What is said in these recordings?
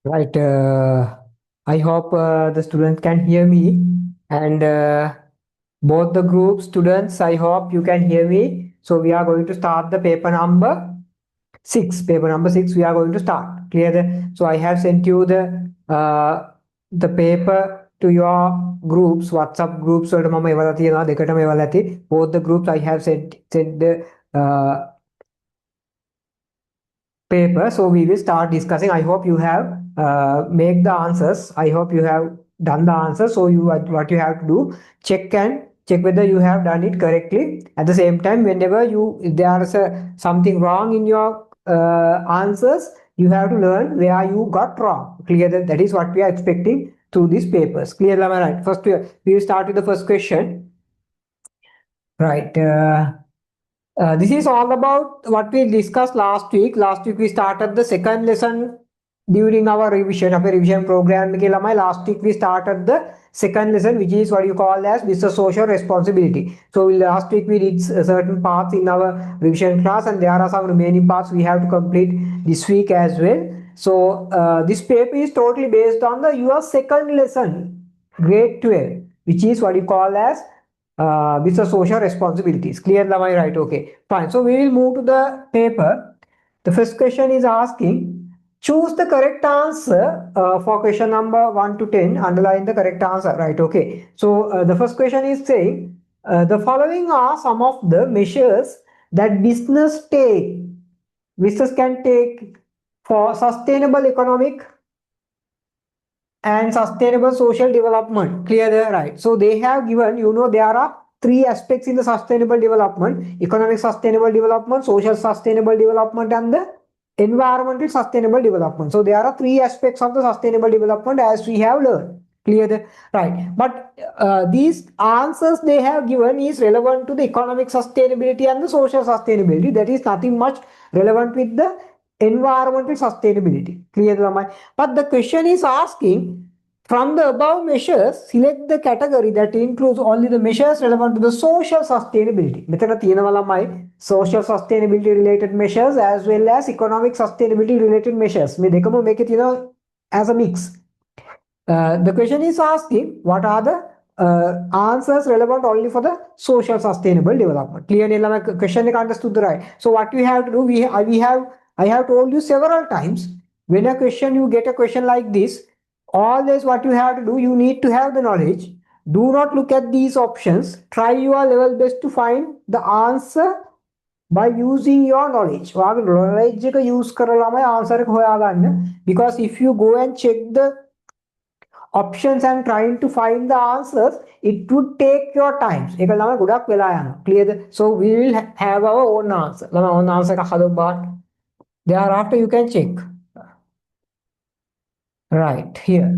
Right. I hope the students can hear me, and both the group students, I hope you can hear me. So we are going to start the paper number six. Paper number six. We are going to start. Clear the. So I have sent you the paper to your groups, WhatsApp groups. So මම එවලා තියෙනවා දෙකටම එවලා ඇති. Both the groups I have sent the paper. So we will start discussing. I hope you have make the answers. I hope you have done the answers. So you what you have to do, check whether you have done it correctly. At the same time, whenever you if there is something wrong in your answers, you have to learn where you got wrong. Clear that is what we are expecting through these papers. Clear, am I right? First, we will start with the first question. Right. This is all about what we discussed last week. Last week we started the second lesson during our revision of a revision program. Last week we started the second lesson, which is what you call as business social responsibility. So last week we did certain parts in our revision class, and there are some remaining parts we have to complete this week as well. So this paper is totally based on the your second lesson, grade 12, which is what you call as with the social responsibilities. Clear, am I right? Okay, fine. So we will move to the paper. The first question is asking, choose the correct answer for question number 1 to 10. Underline the correct answer, right? Okay. So the first question is saying, the following are some of the measures that business can take for sustainable economic and sustainable social development. Clear there, right? So they have given, there are three aspects in the sustainable development: economic sustainable development, social sustainable development, and the environmental sustainable development. So there are three aspects of the sustainable development as we have learned. Clear there, right? But these answers they have given is relevant to the economic sustainability and the social sustainability. That is nothing much relevant with the environmental sustainability. Clear, Ramai? But the question is asking, from the above measures, select the category that includes only the measures relevant to the social sustainability. මෙතන තියෙනවා ළමයි social sustainability related measures as well as economic sustainability related measures. මේ දෙකම මේකේ තියෙනවා as a mix. The question is asking what are the answers relevant only for the social sustainable development. Clearly, my question is understood right. So what we have to do, I have told you several times, when a question you get a question like this, always what you have to do, you need to have the knowledge. Do not look at these options. Try your level best to find the answer by using your knowledge. Knowledge use answer because if you go and check the options and trying to find the answers, it would take your time. Clear? So we will have our own answer. Thereafter you can check. Right here.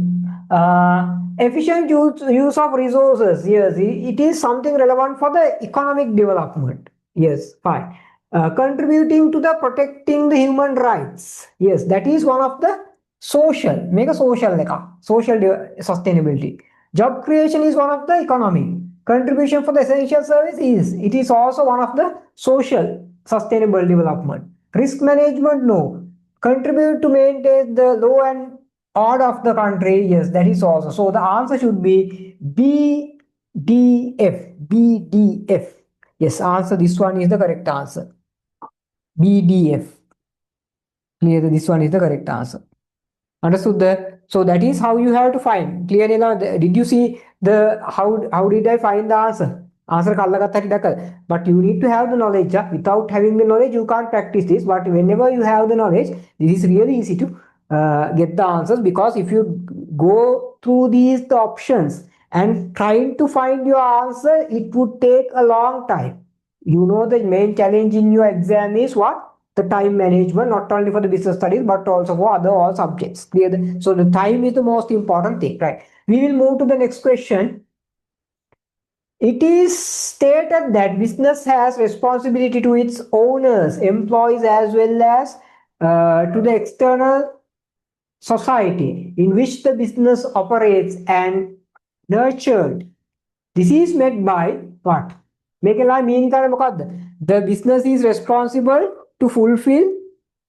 Efficient use of resources. Yes, it is something relevant for the economic development. Yes, fine. Contributing to the protecting the human rights. Yes, that is one of the social. Make a social sustainability. Job creation is one of the economic. Contribution for the essential service it is also one of the social sustainable development. Risk management, no. Contribute to maintain the law and order of the country, yes, that is also. So the answer should be BDF. BDF. Yes, answer. This one is the correct answer. BDF. Clear? This one is the correct answer. Understood that? So that is how you have to find. Clearly now, did you see the how did I find the answer? Answer but you need to have the knowledge. Without having the knowledge, you can't practice this. But whenever you have the knowledge, this is really easy to get the answers, because if you go through the options and trying to find your answer, it would take a long time. The main challenge in your exam is what? The time management, not only for the business studies, but also for other all subjects. Clear? So the time is the most important thing, right? We will move to the next question. It is stated that business has responsibility to its owners, employees, as well as to the external society in which the business operates and nurtured. This is met by what? The business is responsible to fulfill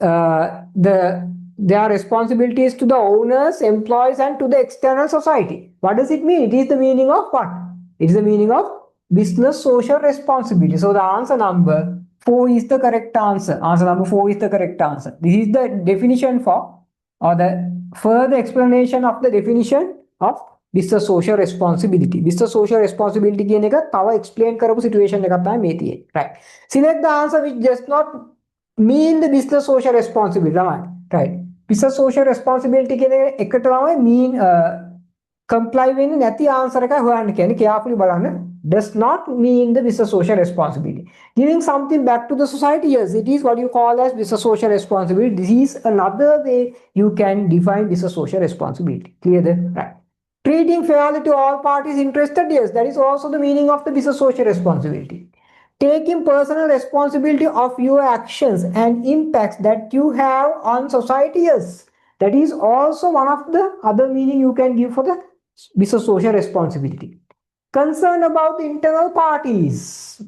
the their responsibilities to the owners, employees, and to the external society. What does it mean? It is the meaning of what? It is the meaning of business social responsibility. So the answer number 4 is the correct answer. Answer number 4 is the correct answer. This is the definition for, or the further explanation of the definition of business social responsibility. Business social responsibility කියන එක තව explain කරපු situation එකක් තමයි මේ තියෙන්නේ. Right. Select the answer which does not mean the business social responsibility. Right. Business social responsibility කියන එකට තමයි mean comply වෙන්නේ නැති answer එකයි හොයන්න කියන්නේ. Carefully බලන්න. Does not mean the business social responsibility. Giving something back to the society, yes, it is what you call as business social responsibility. This is another way you can define business social responsibility. Clear that? Right. Treating fairly to all parties interested, yes, that is also the meaning of the business social responsibility. Taking personal responsibility of your actions and impacts that you have on society, yes, that is also one of the other meaning you can give for the business social responsibility. Concern about the internal parties.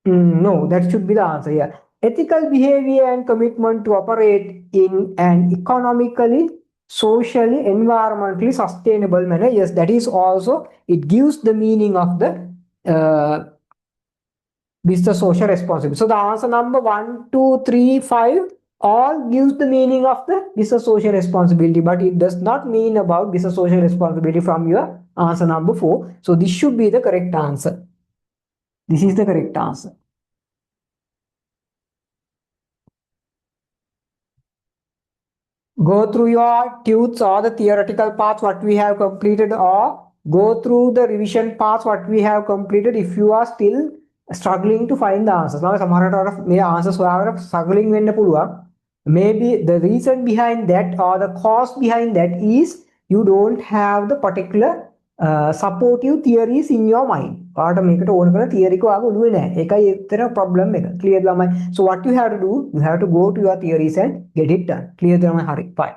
No, that should be the answer. Yeah. Ethical behavior and commitment to operate in an economically, socially, environmentally sustainable manner. Yes, that is also, it gives the meaning of the business social responsibility. So the answer number 1, 2, 3, 5 all gives the meaning of the business social responsibility, but it does not mean about business social responsibility from your answer number 4. So this should be the correct answer. This is the correct answer. Go through your tunes or the theoretical parts what we have completed, or go through the revision parts what we have completed if you are still struggling to find the answers. Now සමහරට මේ answers හොයාගෙන struggling වෙන්න පුළුවන්. Maybe the reason behind that or the cause behind that is you don't have the particular supportive theories in your mind. ඔයාලට මේකට ඕන කරන theory එක ඔයාගේ ඔළුවේ නැහැ. ඒකයි එතන problem එක. Clear ළමයි? So what you have to do, you have to go to your theories and get it done. Clear ළමයි? හරි. Fine.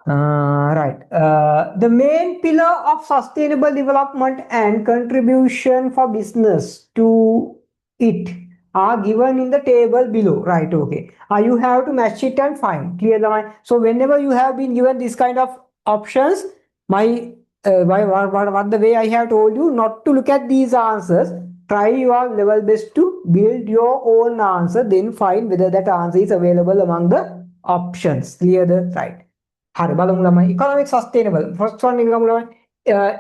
Right. The main pillar of sustainable development and contribution for business to it are given in the table below. Right. Okay. You have to match it and find. Clear the line. So whenever you have been given this kind of options, what the way I have told you not to look at these answers. Try your level best to build your own answer. Then find whether that answer is available among the options. Clear the right. Economic sustainable. First one,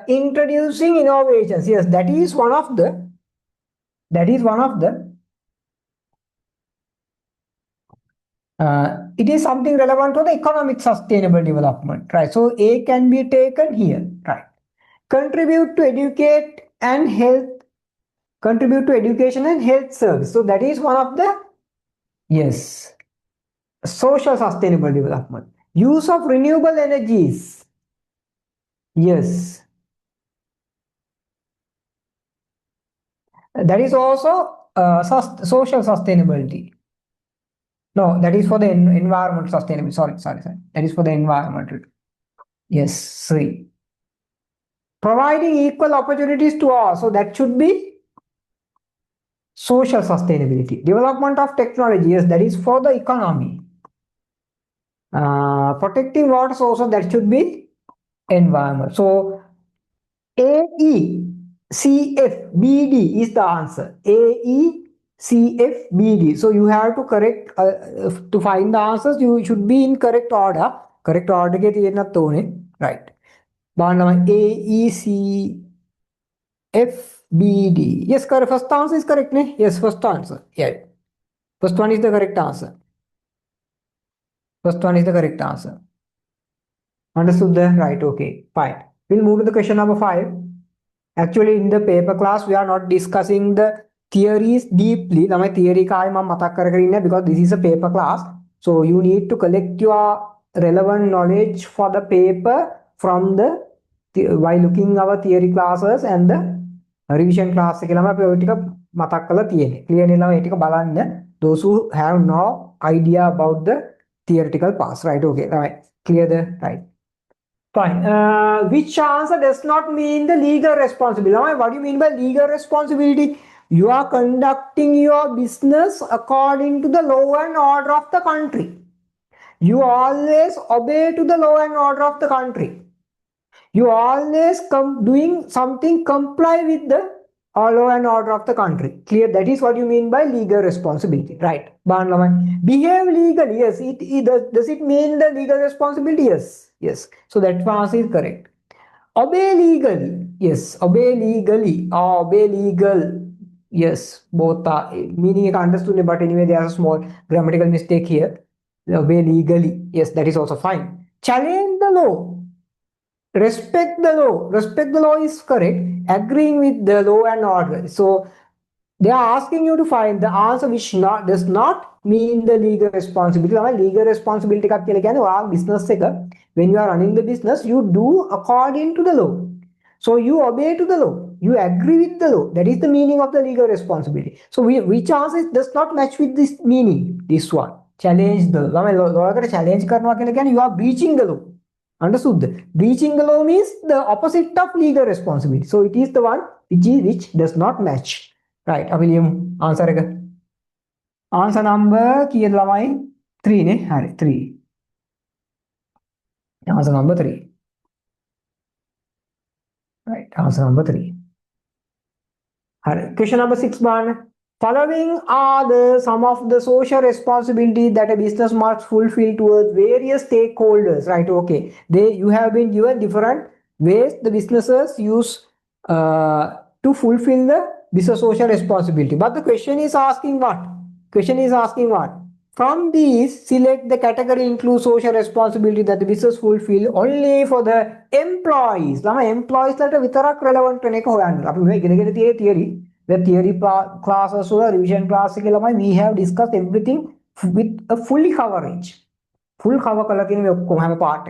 introducing innovations. Yes, that is one of the. It is something relevant to the economic sustainable development, right? So A can be taken here, right? Contribute to education and health service. So that is one of the, yes, social sustainable development. Use of renewable energies. Yes. That is also social sustainability. No, that is for the environment sustainability. Sorry. That is for the environmental. Yes, 3. Providing equal opportunities to all. So that should be social sustainability. Development of technology. Yes, that is for the economy. Protecting water sources, that should be environment. So AECFBD is the answer. AECFBD. So you have to correct to find the answers. You should be in correct order. Correct order ke තියෙන්නත් ඕනේ. Right. AECFBD. Yes, correct. First answer is correct, ne? Yes, first answer. Yeah. First one is the correct answer. First one is the correct answer. Understood there? Right, okay, fine. We'll move to the question number 5. Actually, in the paper class, we are not discussing the theories deeply. Now, my theory because this is a paper class. So you need to collect your relevant knowledge for the paper from the while looking our theory classes and the revision class. Clearly, those who have no idea about the theoretical parts, right? Okay, right. Clear the right. Fine. Which answer does not mean the legal responsibility? What do you mean by legal responsibility? You are conducting your business according to the law and order of the country. You always obey to the law and order of the country. You always doing something comply with the law and order of the country. Clear? That is what you mean by legal responsibility, right? Behave legally. Yes. Does it mean the legal responsibility? Yes. Yes. So that answer is correct. Obey legally. Yes. Obey legally. Obey legal. Yes. Both are meaning I understood, but anyway, there is a small grammatical mistake here. Obey legally. Yes, that is also fine. Challenge the law. Respect the law. Respect the law is correct. Agreeing with the law and order. So they are asking you to find the answer which does not mean the legal responsibility. Legal responsibility business when you are running the business, you do according to the law. So you obey to the law. You agree with the law. That is the meaning of the legal responsibility. So which answer does not match with this meaning? This one. Challenge the law. Challenge you are breaching the law. Understood? Breaching the law means the opposite of legal responsibility. So it is the one which does not match. Right. Answer again. Answer number 3 ne? 3. Answer number 3. Right. Answer number 3. Question number 6 ban. Following are some of the social responsibilities that a business must fulfill towards various stakeholders. Right. Okay. You have been given different ways the businesses use to fulfill the business social responsibility. But the question is asking what? Question is asking what? From these, select the category include social responsibility that the business fulfill only for the employees. Employees that are relevant to theory. The theory classes or revision class we have discussed everything with a fully coverage. Full cover part.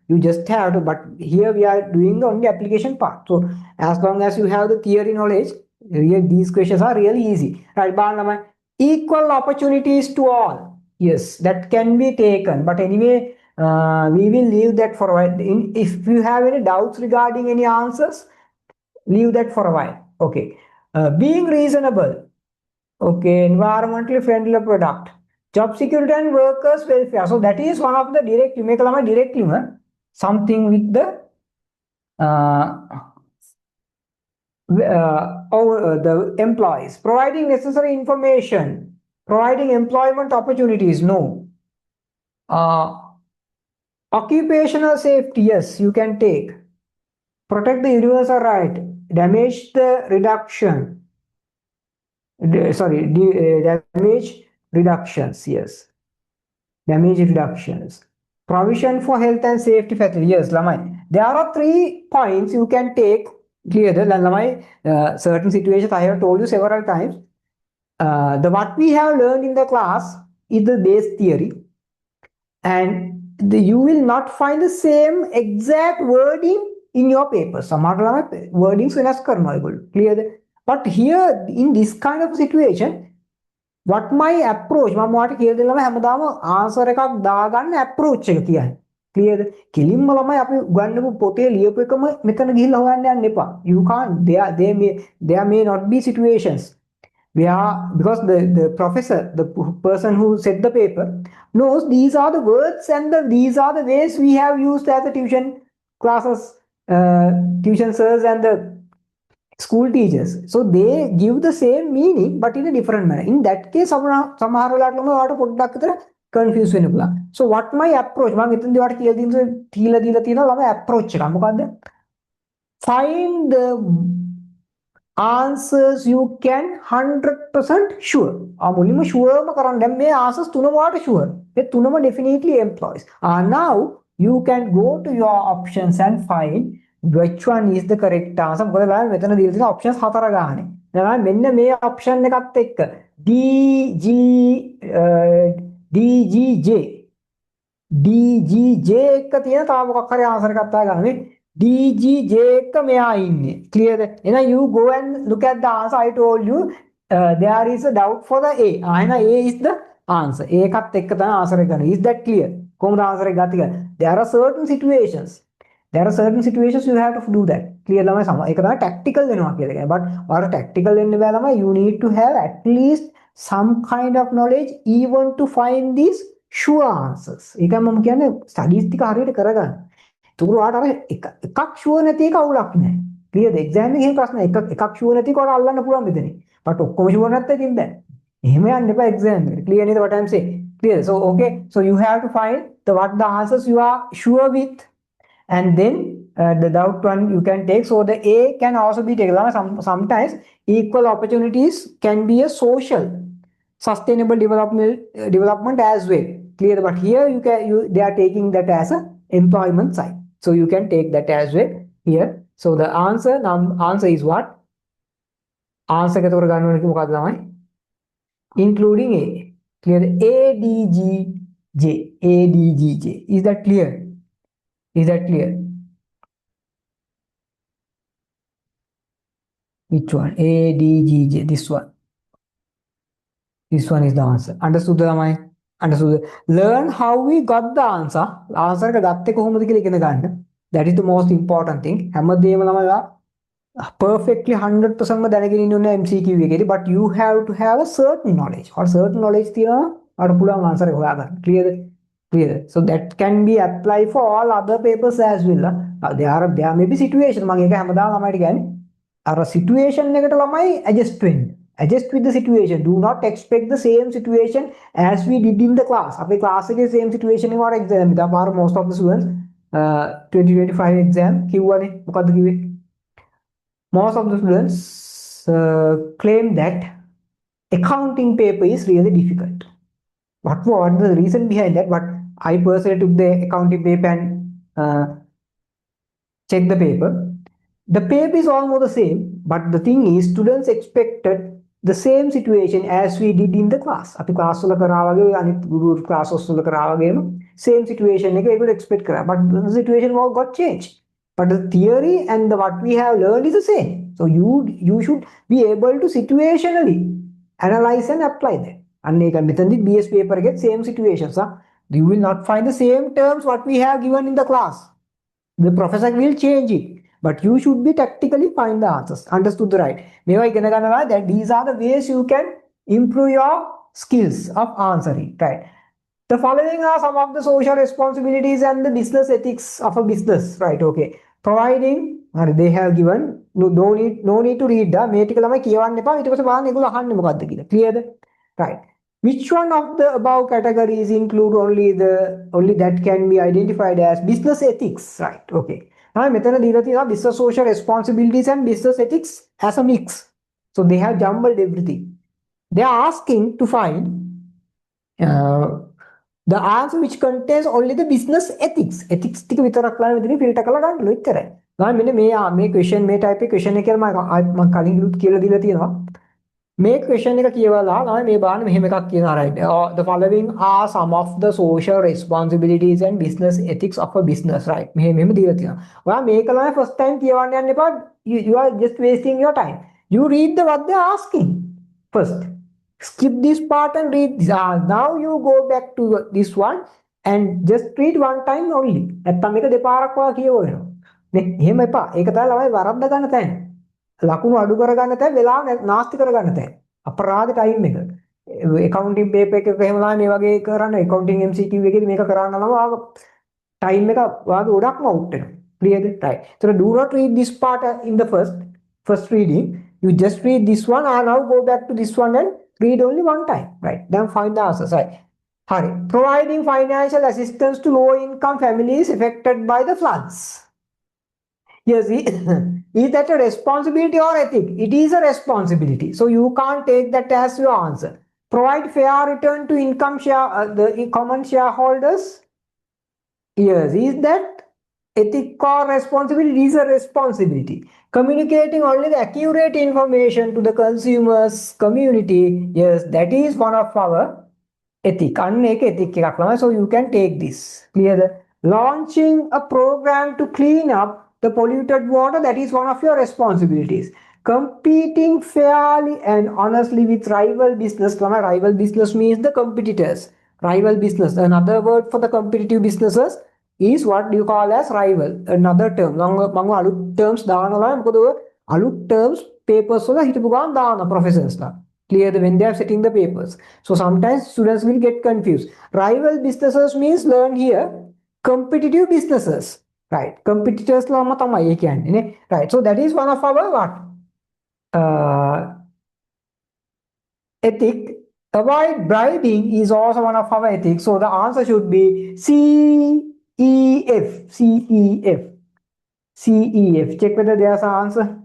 You just have to, but here we are doing the only application part. So as long as you have the theory knowledge, these questions are really easy. Right, equal opportunities to all. Yes, that can be taken. But anyway, we will leave that for a while. If you have any doubts regarding any answers, leave that for a while. Okay. Being reasonable. Okay. Environmentally friendly product. Job security and workers' welfare. So that is one of the directly something with the the employees. Providing necessary information. Providing employment opportunities. No. Occupational safety. Yes, you can take. Protect the universal right. Damage the reduction. Damage reductions. Yes. Damage reductions. Provision for health and safety facility. Yes, Lamai. There are 3 points you can take. Clear that Lamai, certain situations I have told you several times. What we have learned in the class is the base theory. And you will not find the same exact wording in your paper. Some wordings clear that. But here in this kind of situation, what my approach මම ඔයාලට කියලා දෙන්නම් හැමදාම answer එකක් දාගන්න approach එක තියන්න. Clearද? කෙලින්ම ළමයි අපි උගන්නපු පොතේ ලියපු එකම මෙතන ගිහිල්ලා හොයන්න යන්න එපා. You can't there may not be situations where because the professor, the person who set the paper knows these are the words and these are the ways we have used as the tuition classes, tuition sirs and the school teachers. So they give the same meaning but in a different manner. In that case, සමහර වෙලාවට ළමයි ඔයාලට පොඩ්ඩක් විතර confuse වෙන්න පුළුවන්. So what my approach මම මෙතනදී ඔයාලට කියලා දීලා තියෙනවා ළමයි approach එක. මොකද්ද? Find the answers you can 100% sure. මුලින්ම sure කරන්න. දැන් මේ answers තුනම ඔයාලට sure. මේ තුනම definitely employees. Now you can go to your options and find which one is the correct answer. මොකද බලන්න මෙතන දීලා තියෙන options 4 ගානේ. දැන් මෙන්න මේ option එකත් එක්ක DGJ එක තියෙන තව මොකක් හරි answer එකක් තමයි ගන්න. DGJ එක මෙයා ඉන්නේ. Clearද? එහෙනම් you go and look at the answer. I told you there is a doubt for the A. එහෙනම් A is the answer. ඒකත් එක්ක තමයි answer එක ගන්න. Is that clear? කොහොමද answer එක ගත්තේ කියලා? There are certain situations you have to do that. Clear ළමයි සම. ඒක තමයි tactical වෙනවා කියලා කියන්නේ. But ඔයාලට tactical වෙන්න බෑ ළමයි. You need to have at least some kind of knowledge even to find these sure answers. ඒකයි මම කියන්නේ ස්ටඩීස් ටික හරියට කරගන්න. ඒකට ඔයාලට අර එකක් ෂුවර් නැති එක අවුලක් නැහැ. ක්ලියර්ද? එක්සෑම් එකේ එහෙම ප්‍රශ්න එකක් ෂුවර් නැති එක ඔයාලට අල්ලන්න පුළුවන් මෙතන. බට් ඔක්කොම ෂුවර් නැත්නම් ඉතින් බෑ. එහෙම යන්න එපා එක්සෑම් එකට. ක්ලියර් නේද what I'm saying? Clear. So okay. So you have to find the answers you are sure with, and then the doubt one you can take. So the A can also be taken. Sometimes equal opportunities can be a social sustainable development as well. Clear? But here they are taking that as a employment side. So you can take that as well here. So the answer is what? Answer including A. Clear? ADGJ. ADGJ. Is that clear? Is that clear? Which one? ADGJ. This one. This one is the answer. Understood the Understood. Learn how we got the answer. Answer that is the most important thing. Perfectly 100% දැනගෙන ඉන්න ඕනේ MCQ එකේදී, but you have to have a certain knowledge. Or certain knowledge තියෙනවා අර පුළුවන් answer එක හොයාගන්න. Clear? So that can be applied for all other papers as well. There may be situation. මම ඒක හැමදාම ළමයිට කියන්නේ අර situation එකට ළමයි adjust වෙන්න. Adjust with the situation. Do not expect the same situation as we did in the class. අපේ class එකේ same situation එක වර exam එක. අපාර most of the students 2025 exam කිව්වනේ. මොකද්ද කිව්වේ? Most of the students claim that accounting paper is really difficult. What was the reason behind that? But I personally took the accounting paper and checked the paper. The paper is almost the same, but the thing is, students expected the same situation as we did in the class. අපි class වල කරා වගේ අනිත් ගුරු classes වල කරා වගේම same situation එක ඒගොල්ලෝ expect කරා. But the situation all got changed. But the theory and what we have learned is the same. So you should be able to situationally analyze and apply that. And මෙතනදී BS paper එකේ same situations. You will not find the same terms what we have given in the class. The professor will change it. But you should be tactically find the answers. Understood right? මේවා ඉගෙන ගන්නවා that these are the ways you can improve your skills of answering. Right? The following are some of the social responsibilities and the business ethics of a business. Right? Okay. Providing, they have given, no need to read the මේ ටික ළමයි කියවන්න එපා. ඊට පස්සේ බලන්න ඒගොල්ලෝ අහන්නේ මොකද්ද කියලා. Clear? Right. Which one of the above categories include only that can be identified as business ethics? Right. Okay. Now මෙතන දීලා තියෙනවා business social responsibilities and business ethics as a mix. So they have jumbled everything. They are asking to find the answer which contains only the business ethics. Ethics ටික විතරක් ළමයි මෙතන filter කරලා ගන්න ඔච්චරයි. ළමයි මෙන්න මේ question මේ type එක question එක කියලා මම කලින් කියලා දීලා තියෙනවා. මේ question එක කියවලා ළමයි මේ බලන්න මෙහෙම එකක් කියනවා right. The following are some of the social responsibilities and business ethics of a business right. මෙහෙම දීලා තියෙනවා. ඔයා මේක ළමයි first time කියවන්න යන්න එපා. You are just wasting your time. You read what they are asking first. Skip this part and read this. Now you go back to this one and just read one time only. නැත්තම් මේක දෙපාරක් වගේ කියව වෙනවා. නේ එහෙම එපා. ඒක තමයි ළමයි වරද්ද ගන්න තැන. ලකුණු අඩු කරගන්න තැන වෙලාව නාස්ති කරගන්න තැන. අපරාධ ටයිම් එක. accounting paper එකක එහෙම ළමයි මේ වගේ කරන්න accounting MCQ එකේදී මේක කරන්න නම් ඔයාගේ time එක වාගේ ගොඩක්ම out වෙනවා. Clear? Right. So do not read this part in the first reading. You just read this one and now go back to this one and read only one time, right? Then find the answers, right? Hurry. Providing financial assistance to low-income families affected by the floods. Yes, is that a responsibility or ethic? It is a responsibility. So you can't take that as your answer. Provide fair return to the common shareholders. Yes, is that ethic or responsibility? It is a responsibility. Communicating only the accurate information to the consumers community. Yes, that is one of our ethic. So you can take this. Clear? Launching a program to clean up the polluted water, that is one of your responsibilities. Competing fairly and honestly with rival business. Rival business means the competitors. Rival business. Another word for the competitive businesses is what you call as rival. Another term. මම අලුත් terms දානවා මොකද අලුත් terms papers වල හිටපු ගමන් දානවා professors ලා. Clear when they are setting the papers. So sometimes students will get confused. Rival businesses means learn here competitive businesses. Right. Competitors lama tamai කියන්නේ. Right. So that is one of our what? Ethic. Avoid bribing is also one of our ethics. So the answer should be CEF. CEF. CEF. Check whether there's an answer.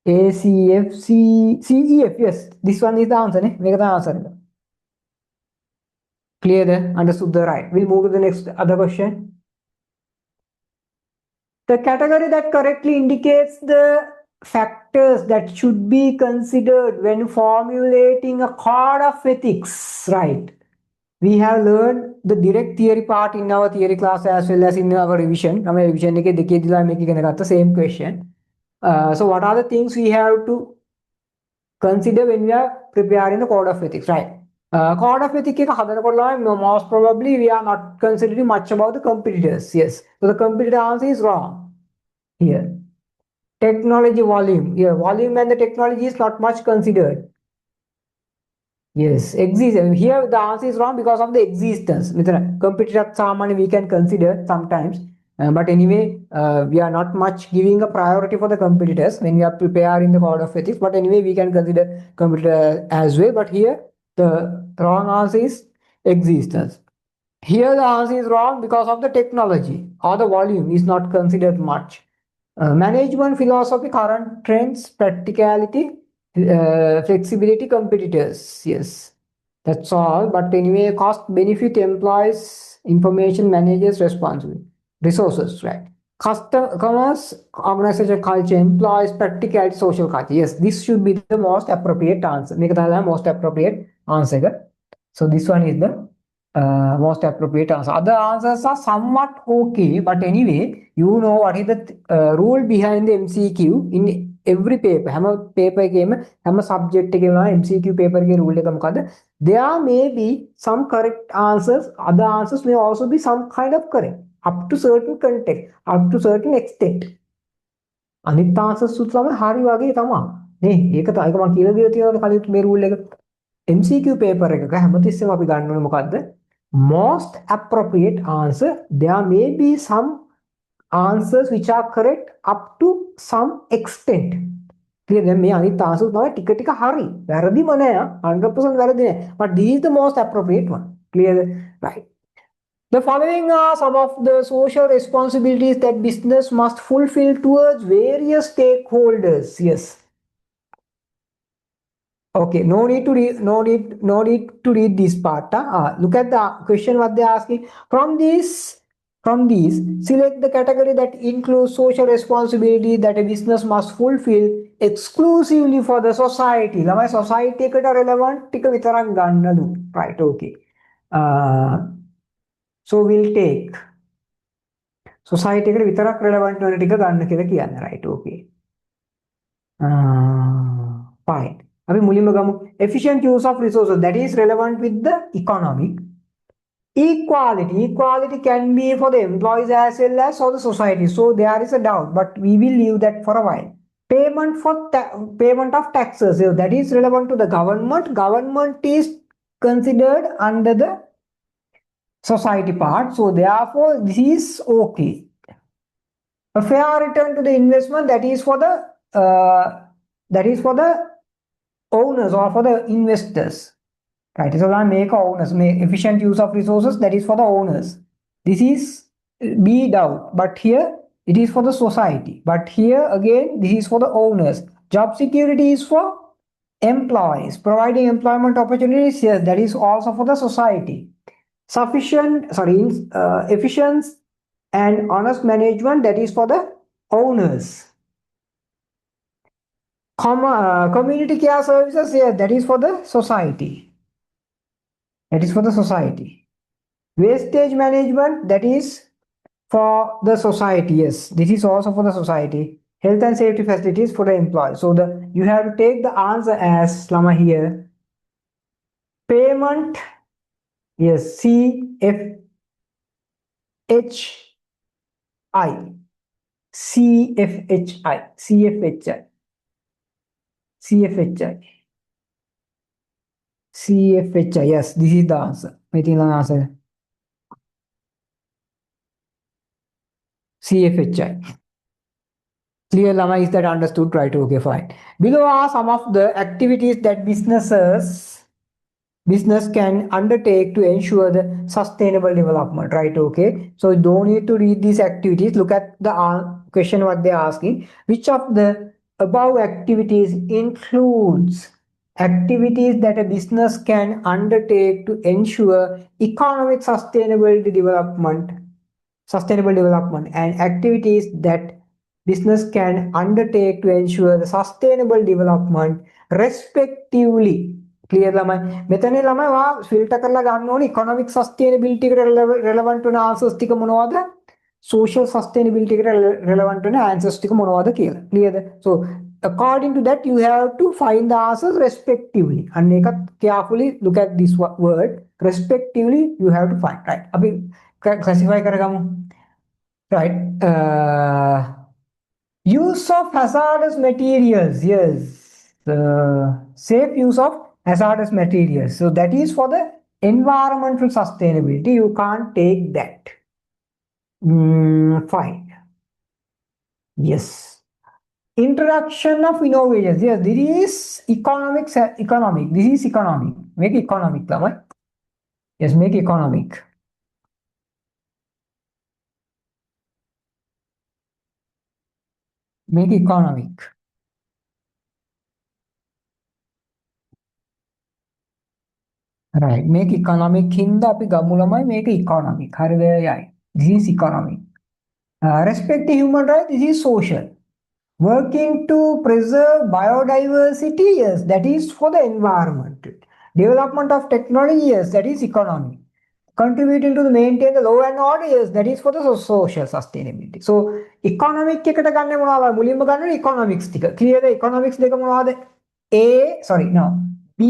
ACF, CEF. Yes, this one is the answer. Make the answer. Clear there? Understood the right. We'll move to the next other question. The category that correctly indicates the factors that should be considered when formulating a code of ethics, right? We have learned the direct theory part in our theory class as well as in our revision. Our revision making the same question. So what are the things we have to consider when we are preparing the code of ethics, right? Code of ethics most probably we are not considering much about the competitors. Yes, so the competitor answer is wrong here. Technology volume, yeah, volume and the technology is not much considered. Yes, exist. Here the answer is wrong because of the existence. Competitor someone we can consider sometimes. But anyway, we are not much giving a priority for the competitors when we are preparing the code of ethics. But anyway, we can consider competitor as well. But here the wrong answer is existence. Here the answer is wrong because of the technology or the volume is not considered much. Management philosophy, current trends, practicality, flexibility, competitors. Yes, that's all. But anyway, cost, benefit, employees, information managers, responsibility, resources, right? Customers, organization culture, employees, practicality, social culture. Yes, this should be the most appropriate answer. Make the most appropriate answer. So this one is the most appropriate answer. Other answers are somewhat okay, but anyway, you know what is the rule behind the MCQ in every paper. Hammer paper game, hammer subject game, MCQ paper game rule. There may be some correct answers. Other answers may also be some kind of correct up to certain context, up to certain extent. අනිත් answers තමයි හරි වගේ තමයි. නේ ඒක තමයි මම කියලා දීලා තියෙනවා කලින් මේ රූල් එක. MCQ paper එකක හැමතිස්සෙම අපි ගන්න ඕනේ මොකද්ද? Most appropriate answer. There may be some answers which are correct up to some extent. Clear? දැන් මේ අනිත් answers තමයි ටික ටික හරි. වැරදිම නෑ 100% වැරදි නෑ. But this is the most appropriate one. Clear? Right. The following are some of the social responsibilities that business must fulfill towards various stakeholders. Yes. Okay, no need to read, no need to read this part. Look at the question what they're asking. From these, select the category that includes social responsibility that a business must fulfill exclusively for the society. Lamai society eකට relevant tika විතරක් ගන්නලු. Right, okay. So we'll take society එකට විතරක් relevant වෙන ටික ගන්න කියලා කියන්නේ. Right, okay. Fine. අපි මුලින්ම ගමු efficient use of resources that is relevant with the economic. Equality can be for the employees as well as for the society. So there is a doubt, but we will leave that for a while. Payment of taxes, that is relevant to the government. Government is considered under the society part. So therefore, this is okay. A fair return to the investment, that is for the owners or for the investors. Right, so I make owners, make efficient use of resources, that is for the owners. This is be doubt, but here it is for the society. But here again, this is for the owners. Job security is for employees. Providing employment opportunities, yes, that is also for the society. Efficient and honest management, that is for the owners. Community care services, yes, that is for the society. That is for the society. Wastage management, that is for the society. Yes, this is also for the society. Health and safety facilities for the employees. So you have to take the answer as Lama here. Payment, yes, CFHI. CFHI. CFHI. Yes, this is the answer. Waiting on answer. CFHI. Clear, Lama? Is that understood? Right. Okay, fine. Below are some of the activities that business can undertake to ensure the sustainable development, right? Okay, so you don't need to read these activities. Look at the question what they're asking. Which of the above activities includes activities that a business can undertake to ensure economic sustainable development, and activities that business can undertake to ensure the sustainable development respectively. Clear ළමයි මෙතන ළමයි වා filter කරලා ගන්න ඕනේ economic sustainability එකට relevant වෙන answers ටික මොනවද social sustainability එකට relevant වෙන answers ටික මොනවද කියලා. Clearද? So according to that you have to find the answers respectively. අන්න ඒකත් carefully look at this word respectively you have to find, right? අපි classify කරගමු. Right. Use of hazardous materials. Yes. Safe use of hazardous materials. So that is for the environmental sustainability. You can't take that. Fine. Yes. Introduction of innovations. Yes, this is economic. This is economic. Make economic. Yes, make economic. Make economic. Right. Make economic hinda api gamu lamai make economic. Harida yai. This is economic. Respect the human rights. This is social. Working to preserve biodiversity. Yes, that is for the environment. Development of technology. Yes, that is economic. Contributing to the maintain the law and order. Yes, that is for the social sustainability. So economic එකට ගන්න මොනවද? මුලින්ම ගන්න economics ටික. Clear the economics දෙක මොනවද? B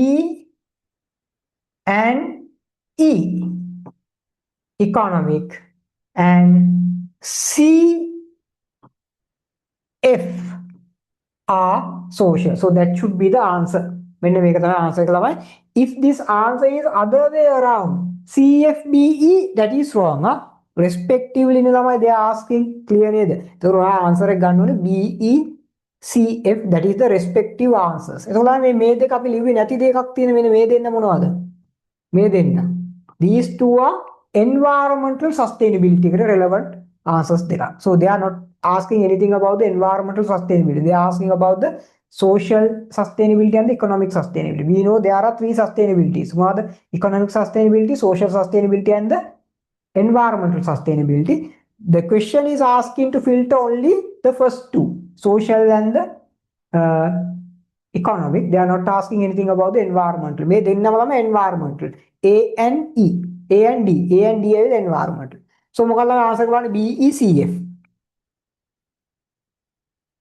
and E, economic, and C, F are social. So that should be the answer. If this answer is other way around, CFBE, that is wrong. Respectively, they are asking clearly. The answer is BE, CF, that is the respective answers. So I made the couple living at the these two are environmental sustainability relevant answers there. So they are not asking anything about the environmental sustainability. They are asking about the social sustainability and the economic sustainability. We know there are three sustainabilities. One are the economic sustainability, social sustainability, and the environmental sustainability. The question is asking to filter only the first two, social and the economic. They are not asking anything about the environmental. May then environmental. A and E. A and D. A and D is environmental. So mokala answer one B E C F.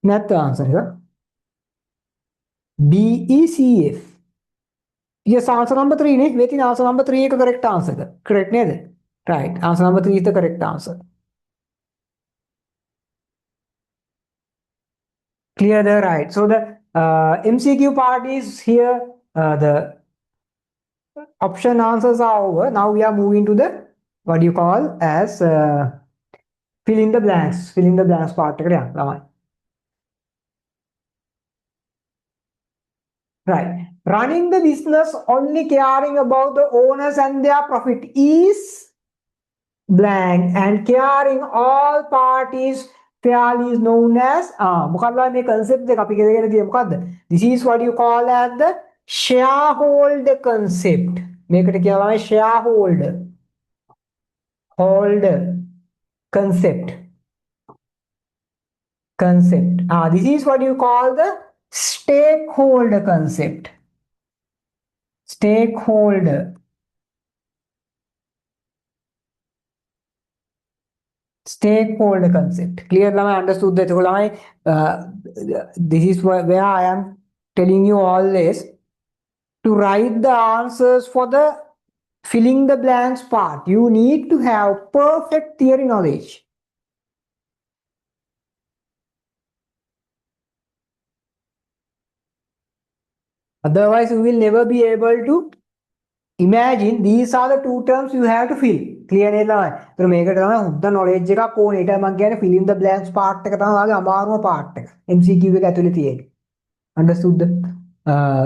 Not the answer here. B E C F. Yes, answer number 3. Wait, answer number 3 is the correct answer. Correct, right. Answer number 3 is the correct answer. Clear there, right? So the MCQ part is here. The option answers are over. Now we are moving to the what do you call as fill in the blanks. Fill in the blanks part. Right. Running the business only caring about the owners and their profit is blank, and caring all parties fairly is known as concept this is what you call as the shareholder concept. Make it shareholder concept. This is what you call the stakeholder concept. Stakeholder concept. Clear? I understood that. This is where I am telling you all this. To write the answers for the filling the blanks part, you need to have perfect theory knowledge. Otherwise, you will never be able to imagine these are the two terms you have to fill. Clear නේද ළමයි? ඒතර මේකට තමයි හුද්ද knowledge එකක් ඕනේ. ඒකයි මම කියන්නේ fill in the blanks part එක තමයි ඔයාගේ අමාරුම part එක. MCQ එක ඇතුලේ තියෙන්නේ. Understood? Uh,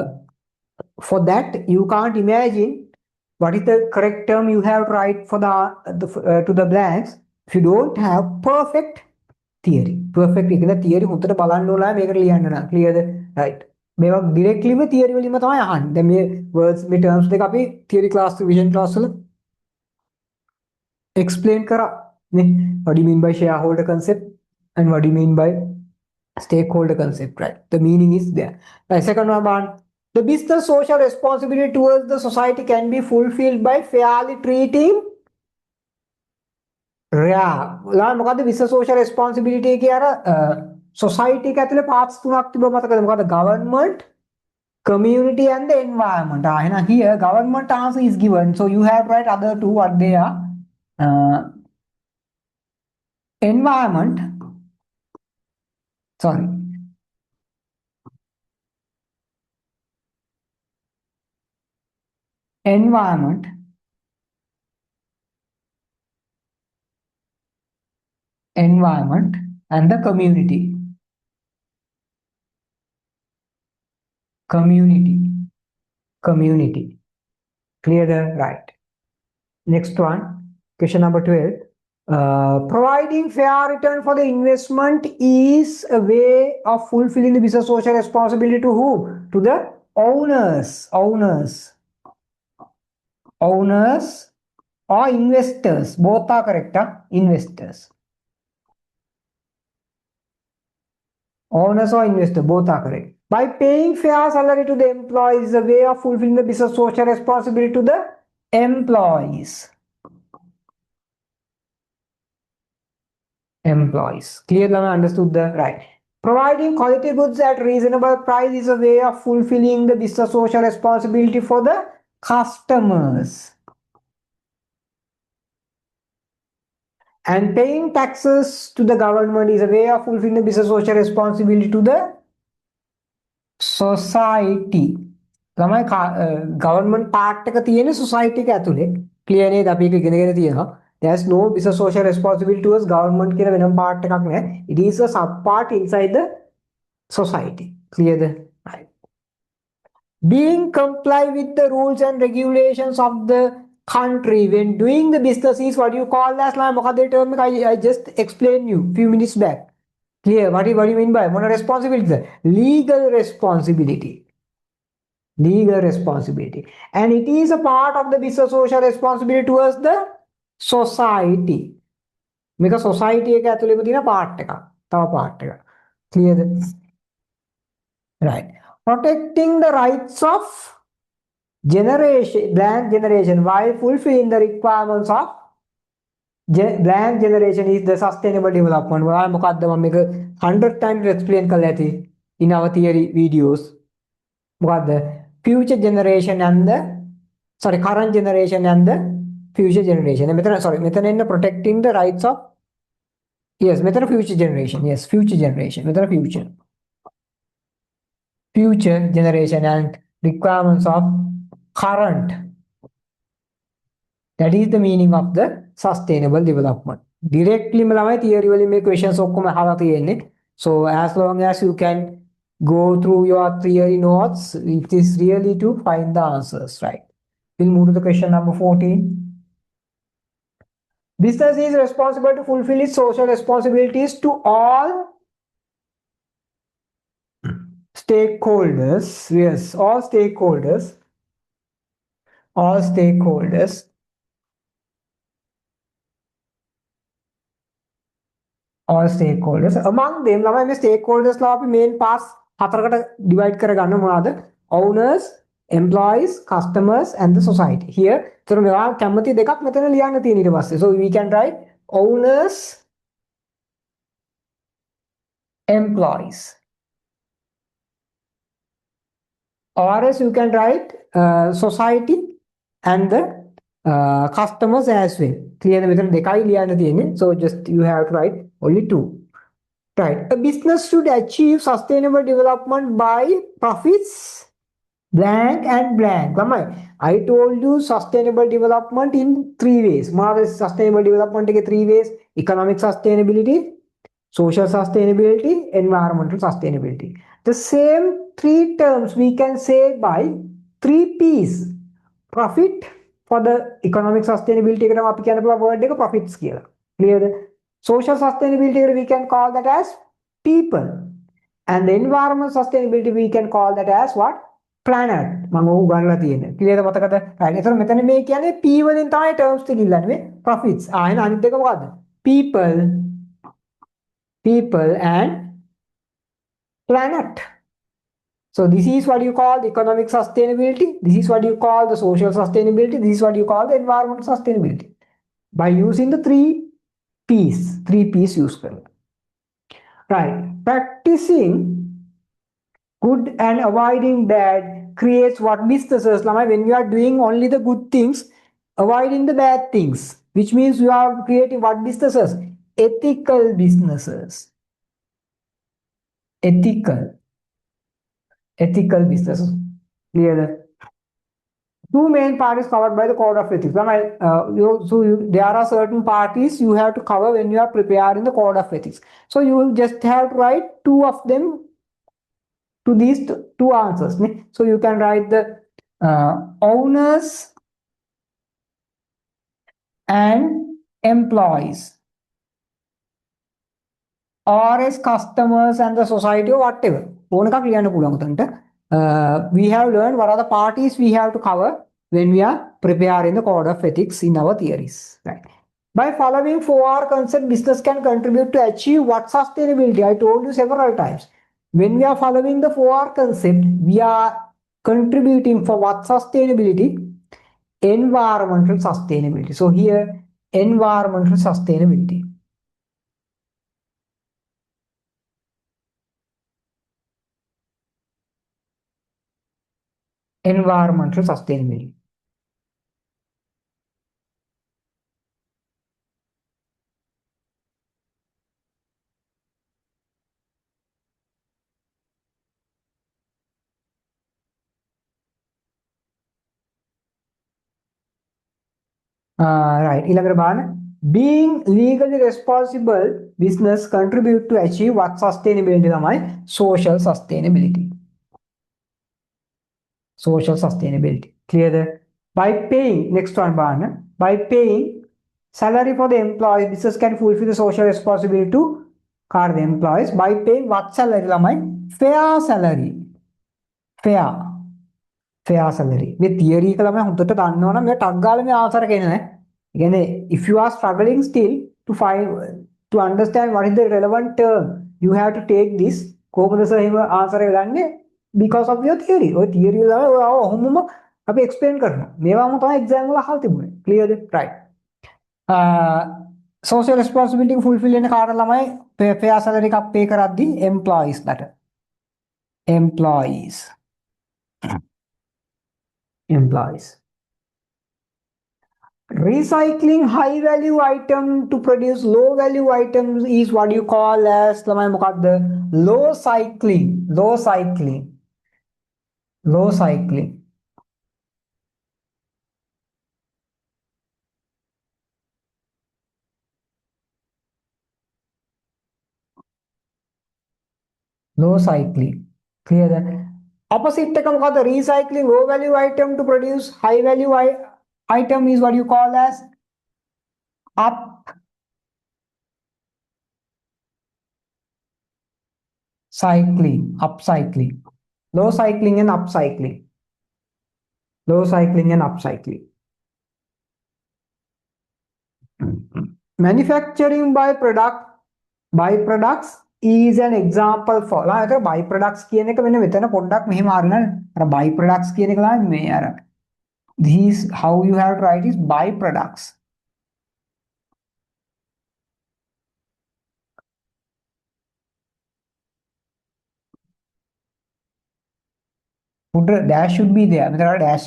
for that you can't imagine what is the correct term you have to write for the to the blanks if you don't have perfect theory. Perfect කියන theory හොඳට බලන්න ඕනලා මේකට ලියන්න නම්. Clearද? Right. මේවා directlyම theory වලින්ම තමයි අහන්නේ. දැන් මේ words මේ terms දෙක අපි theory class vision class වල explain කරා නේ. What do you mean by shareholder concept and what do you mean by stakeholder concept, right? The meaning is there. Right, second one, the business social responsibility towards the society can be fulfilled by fairly treating මොකද්ද business social responsibility එකේ අර society එක ඇතුලේ parts තුනක් තිබුණා මතකද? මොකද්ද? government, community and the environment. එහෙනම් here government answer is given, so you have to write other two what they are. Environment, sorry, environment, and the community. Clear the right. Next one, question number 12. Providing fair return for the investment is a way of fulfilling the business social responsibility to whom? To the owners or investors. Both are correct, huh? Investors. Owners or investor, both are correct. By paying fair salary to the employees is a way of fulfilling the business social responsibility to the employees. Clear? Understood the right. Providing quality goods at reasonable price is a way of fulfilling the business social responsibility for the customers. And paying taxes to the government is a way of fulfilling the business social responsibility to the society. ළමයි government part එක තියෙන්නේ society එක ඇතුලේ. Clear නේද? අපි ඒක ඉගෙනගෙන තියෙනවා. There's no business social responsibility towards government කියන වෙනම part එකක් නෑ. It is a sub part inside the society. Clear the right. Being comply with the rules and regulations of the country when doing the business is what you call as මොකද ඒ term එක I just explained you few minutes back. Clear? What do you mean by මොන responsibility? Legal responsibility. And it is a part of the business social responsibility towards the society. මේක society එක ඇතුළේම තියෙන part එකක්. තව part එකක්. Clear? Right. Protecting the rights of blank generation while fulfilling the requirements of blank generation is the sustainable development. ඔයා මොකද්ද මම මේක 100 times explain කරලා ඇති in our theory videos. මොකද්ද? Future generation and the current generation and the future generation. මෙතන ඉන්න protecting the rights of මෙතන future generation. Future generation. මෙතන future generation and requirements of current. That is the meaning of the sustainable development. Directly ළමයි theory වලින් මේ questions ඔක්කොම අහලා තියෙන්නේ. So as long as you can go through your theory notes, it is really to find the answers, right? We'll move to the question number 14. Business is responsible to fulfill its social responsibilities to all stakeholders. All stakeholders. Among them ළමයි මේ stakeholders ලා අපි main parts හතරකට divide කරගන්න මොනවාද? Owners, employees, customers and the society. Here so මේවා කැමති දෙකක් මෙතන ලියන්න තියෙන ඊට පස්සේ. So we can write owners, employees. Or else you can write society and the customers as well. Clear? මෙතන දෙකයි ලියන්න තියෙන්නේ. So just you have to write only two. Right. A business should achieve sustainable development by profits blank and blank. I told you sustainable development in three ways. Sustainable development in three ways: economic sustainability, social sustainability, environmental sustainability. The same three terms we can say by three P's. Profit for the economic sustainability word profits. Clear? Social sustainability we can call that as people. And the environmental sustainability we can call that as what? Planet. මම ඔහු ගන්නලා තියෙන්නේ. ක්ලියර්ද මතකද? right. ඒතර මෙතන මේ කියන්නේ P වලින් තමයි terms ටික ඉල්ලන්නේ. profits. එහෙනම් අනිත් දෙක මොකද්ද? people and planet. So this is what you call the economic sustainability. This is what you call the social sustainability. This is what you call the environmental sustainability. By using the three P's use करना. Right. Practicing good and avoiding bad creates what businesses. When you are doing only the good things, avoiding the bad things, which means you are creating what businesses? Ethical businesses. Ethical businesses. Clear? Two main parties covered by the code of ethics. There are certain parties you have to cover when you are preparing the code of ethics. So you will just have to write two of them to these two answers. So you can write the owners and employees, or as customers and the society or whatever. We have learned what are the parties we have to cover when we are preparing the code of ethics in our theories. Right. By following 4R concept, business can contribute to achieve what sustainability? I told you several times. When we are following the 4R concept, we are contributing for what sustainability? Environmental sustainability. So here, environmental sustainability. Environmental sustainability. Right. Being legally responsible business contribute to achieve what sustainability? Social sustainability. Social sustainability. Clear there? By paying, next one, by paying salary for the employees, business can fulfill the social responsibility to the employees. By paying what salary? Fair salary. Fair salary. With theory, if you are struggling still to understand what is the relevant term, you have to take this answer because of your theory. Theory explain exam clear? Right. Social responsibility fulfill fair salary pay employees. Employees. Recycling high value item to produce low value items is what you call as low cycling. Clear that? Opposite the recycling low value item to produce high value item is what you call as upcycling. Low cycling and upcycling. Manufacturing byproducts is an example for byproducts byproducts this is how you have to write is byproducts. Dash should be there. Dash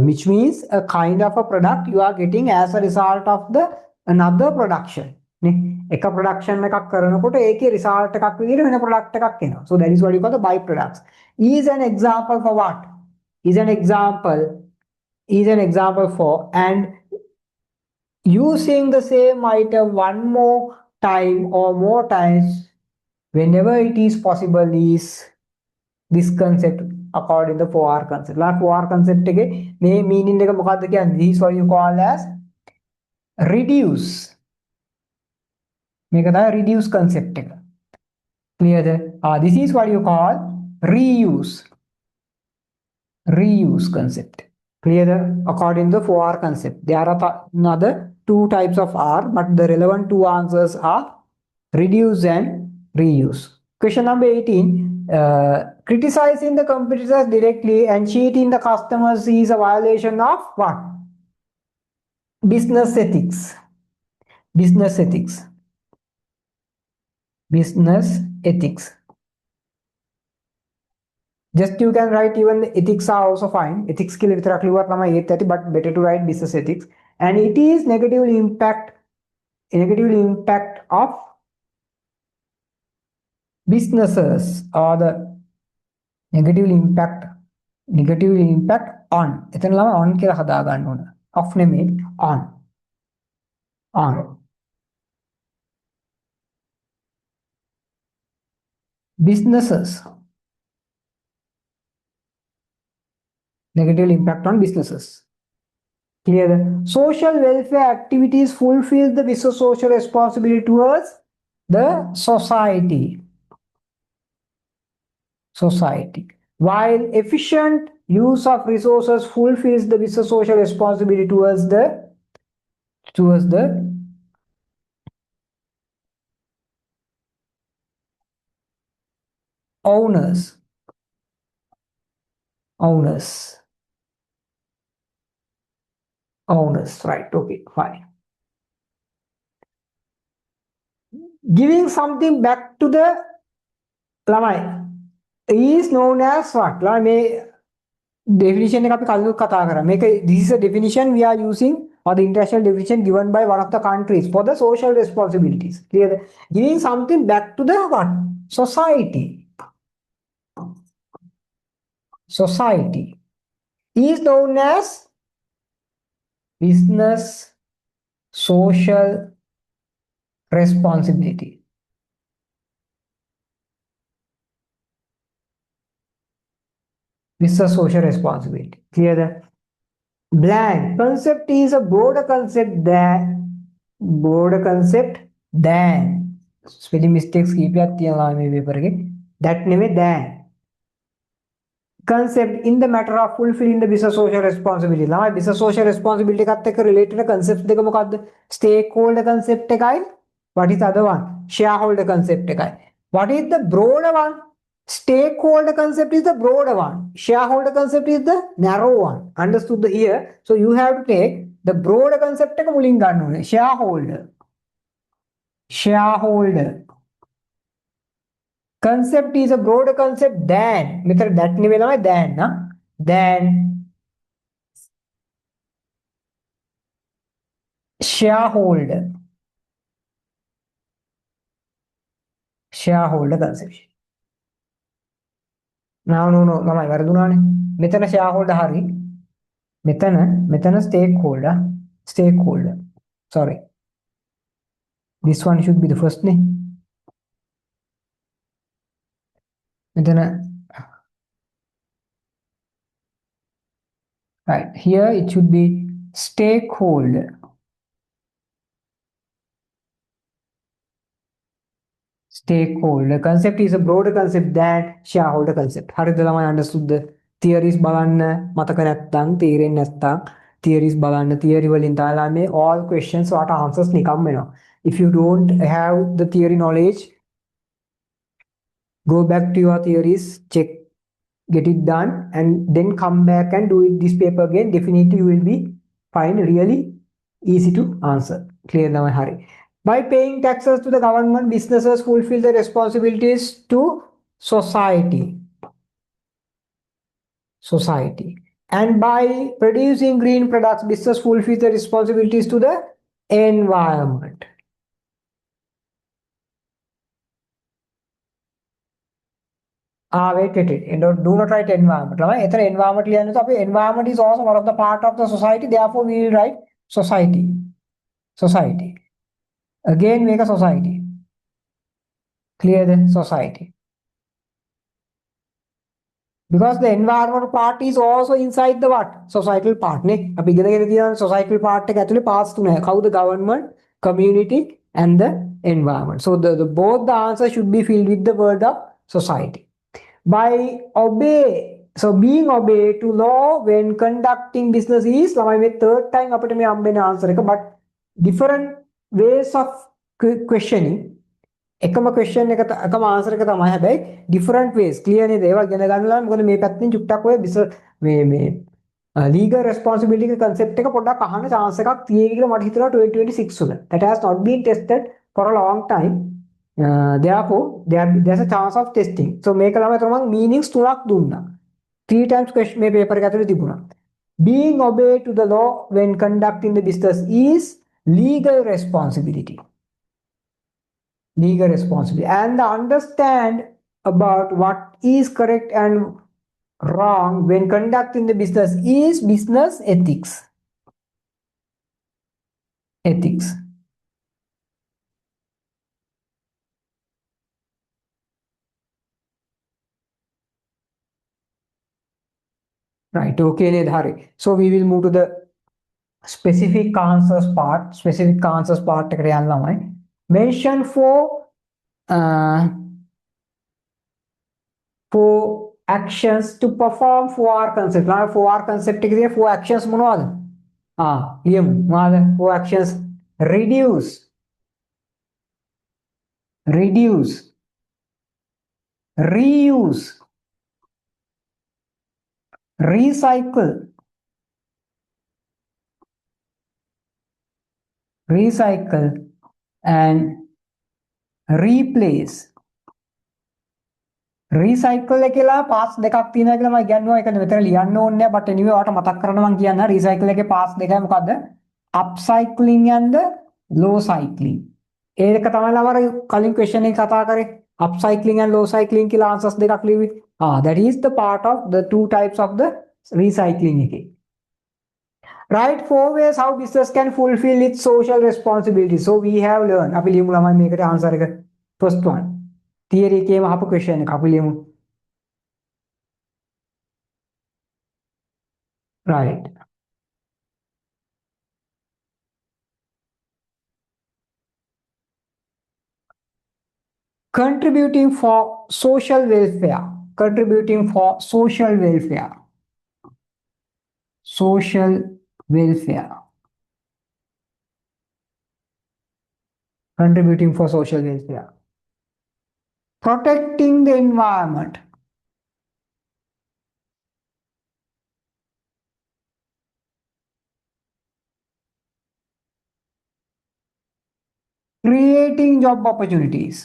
which means a kind of a product you are getting as a result of the another production. production result. So that is what you call the byproducts. is an example for what? Is an example for, and using the same item one more time or more times whenever it is possible is this concept according to 4R concept. 4R concept එකේ මේ meaning එක මොකක්ද කියන්නේ? This is what you call as reduce. මේක තමයි reduce concept එක. Clear? This is what you call reuse. Reuse concept. Clear? According to 4R concept. There are another two types of R, but the relevant two answers are reduce and reuse. Question number 18. Criticizing the competitors directly and cheating the customers is a violation of what? Business ethics. Business ethics. Business ethics. Just you can write even the ethics are also fine. Ethics skill විතරක් ලිව්වත් තමයි ඒත් ඇති, but better to write business ethics. And it is negative impact of businesses, or the negative impact on. එතන ළම on කියලා හදා ගන්න ඕන. Off නෙමෙයි, on. Businesses. Negative impact on businesses. Clear? Social welfare activities fulfill the business social responsibility towards the society. While efficient use of resources fulfills the business social responsibility towards the owners. Right? Okay, fine. Giving something back to the lamai is known as what? මේ definition එක අපි කලින් කතා කරා. This is a definition we are using, or the international definition given by one of the countries for the social responsibilities. Clear? Giving something back to the what? Society is known as business social responsibility. Business social responsibility. Clear? Blank concept is a broader concept than spelling mistakes කීපයක් තියෙනවා මේ paper එකේ. that නෙමෙයි than concept in the matter of fulfilling the business social responsibility. ළමයි business social responsibility එකත් එක්ක related concept දෙක මොකක්ද? Stakeholder concept එකයි, what is the other one? Shareholder concept එකයි. What is the broader one? Stakeholder concept is the broader one. Shareholder concept is the narrow one. Understood here? So you have to take the broader concept එක මුලින් ගන්න ඕනේ. Shareholder concept is a broader concept than, මෙතන that නෙවෙයි ළමයි than shareholder conception. No ළමයි වැරදුනානේ. මෙතන shareholder හරි. මෙතන stakeholder. Sorry. This one should be the first name. Right, here it should be stakeholder. Concept is a broader concept than shareholder concept. හරිද ළමයි? understood? theories බලන්න මතක නැත්නම් තේරෙන්නේ නැත්නම් theories බලන්න, theory වලින් තාලා මේ all questions වට answers නිකම් වෙනවා. If you don't have the theory knowledge, go back to your theories, check, get it done, and then come back and do it this paper again. Definitely you will be find really easy to answer. Clear now, Hari? By paying taxes to the government, businesses fulfill the responsibilities to society. And by producing green products, business fulfills the responsibilities to the environment. wait. Do not write environment. Environment so environment is also one of the part of the society. Therefore, we will write society. Society. Again, make a society. Clear the society. Because the environment part is also inside the what? Societal part. Societal part pass to how the government, community, and the environment. So both the answer should be filled with the word of society. By obey, so being obey to law when conducting business is third time answer but different ways of questioning. එකම question එක එකම answer එක තමයි හැබැයි different ways clear නේද ඒවා ඉගෙන ගන්න නම් මොකද මේ පැත්තෙන් චුට්ටක් ඔය මේ legal responsibility के concept එක පොඩ්ඩක් අහන්න chance එකක් තියෙයි කියලා මට හිතෙනවා 2026 වල that has not been tested for a long time therefore there's a chance of testing so මේක ළමයි තමයි meanings තුනක් දුන්නා three times question මේ paper එක ඇතුලේ තිබුණා being obeyed to the law when conducting the business is legal responsibility and understand about what is correct and wrong when conducting the business is business ethics right okay Nedhari. So we will move to the specific answers part mention for actions to perform 4R concept. 4R concept එකේ 4 actions මොනවද? ලියමු. මොනවද? 4 actions reduce, reuse, recycle, and replace. Recycle එකේලා පාස් දෙකක් තියෙනවා කියලා මම කියනවා ඒක මෙතන ලියන්න ඕනේ නැහැ but anyway ඔයාලට මතක් කරන්න මම කියන්න රීසයිකල් එකේ පාස් දෙකයි මොකද්ද upcycling and low cycling ඒක තමයි ළමර කලින් question එක කතා කරේ upcycling and low cycling කියලා answers දෙකක් ලියුවේ that is the part of the two types of the recycling එකේ right 4 ways how business can fulfill its social responsibility so we have learned අපි ලියමු ළමයි මේකට answer එක first one theory එකේම අහපු question එක අපි ලියමු right contributing for social welfare contributing for social welfare contributing for social welfare protecting the environment creating job opportunities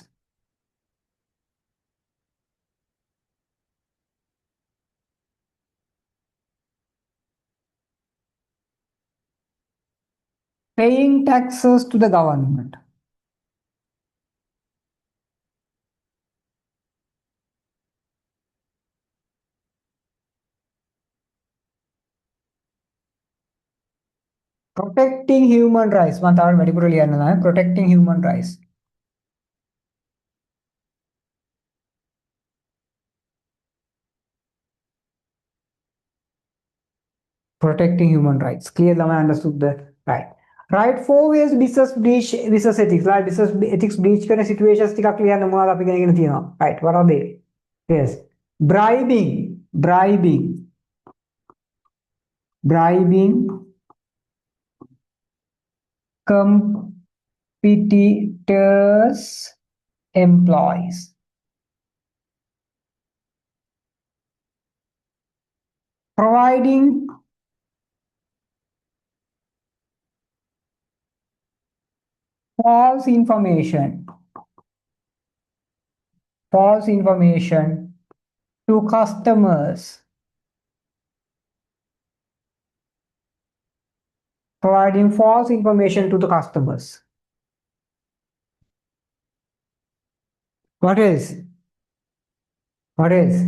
paying taxes to the government protecting human rights මම තාම වැඩිපුර ලියන්න නැහැ protecting human rights protecting human rights clear ළමයි understood the right 4 ways business ethics right business ethics breach කරන situations ටිකක් ලියන්න මොනවද අපි ඉගෙනගෙන තියෙනවා right what are they yes bribing competitors employees providing false information to customers providing false information to the customers what else What else?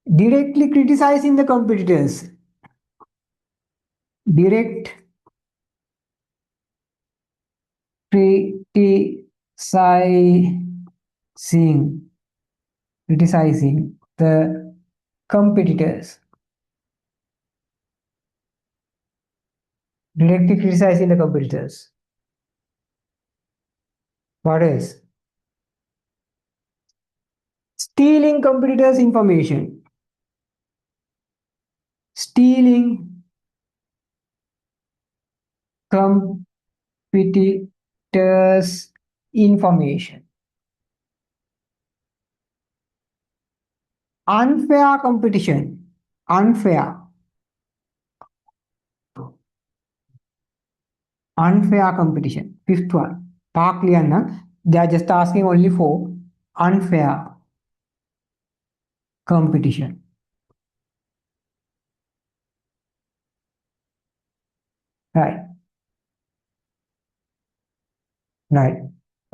Directly criticizing the competitors. Direct criticizing, criticizing the competitors. Directly criticizing the competitors. What else? Stealing competitors' information. Stealing competitors' information. Unfair competition. Unfair. Unfair competition. Fifth one. Partly and they are just asking only for unfair competition. Right. Right.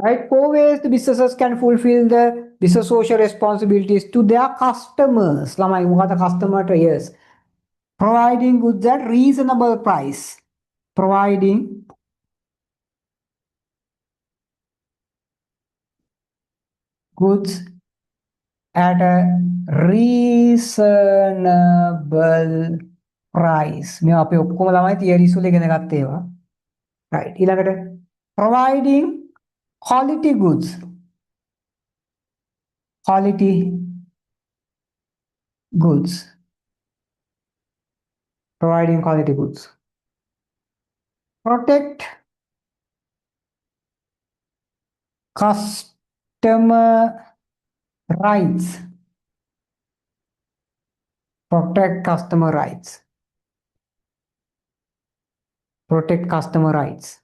Right. Four ways the businesses can fulfill the business social responsibilities to their customers. Lamai මොකද customer yes. Providing goods at reasonable price. Providing goods at a reasonable price. මේ අපි ඔක්කොම ළමයි theories වල ඉගෙන ගත්ත ඒවා. Right. ඊළඟට providing quality goods. Quality goods. Providing quality goods. Protect customer rights. Protect customer rights. Protect customer rights.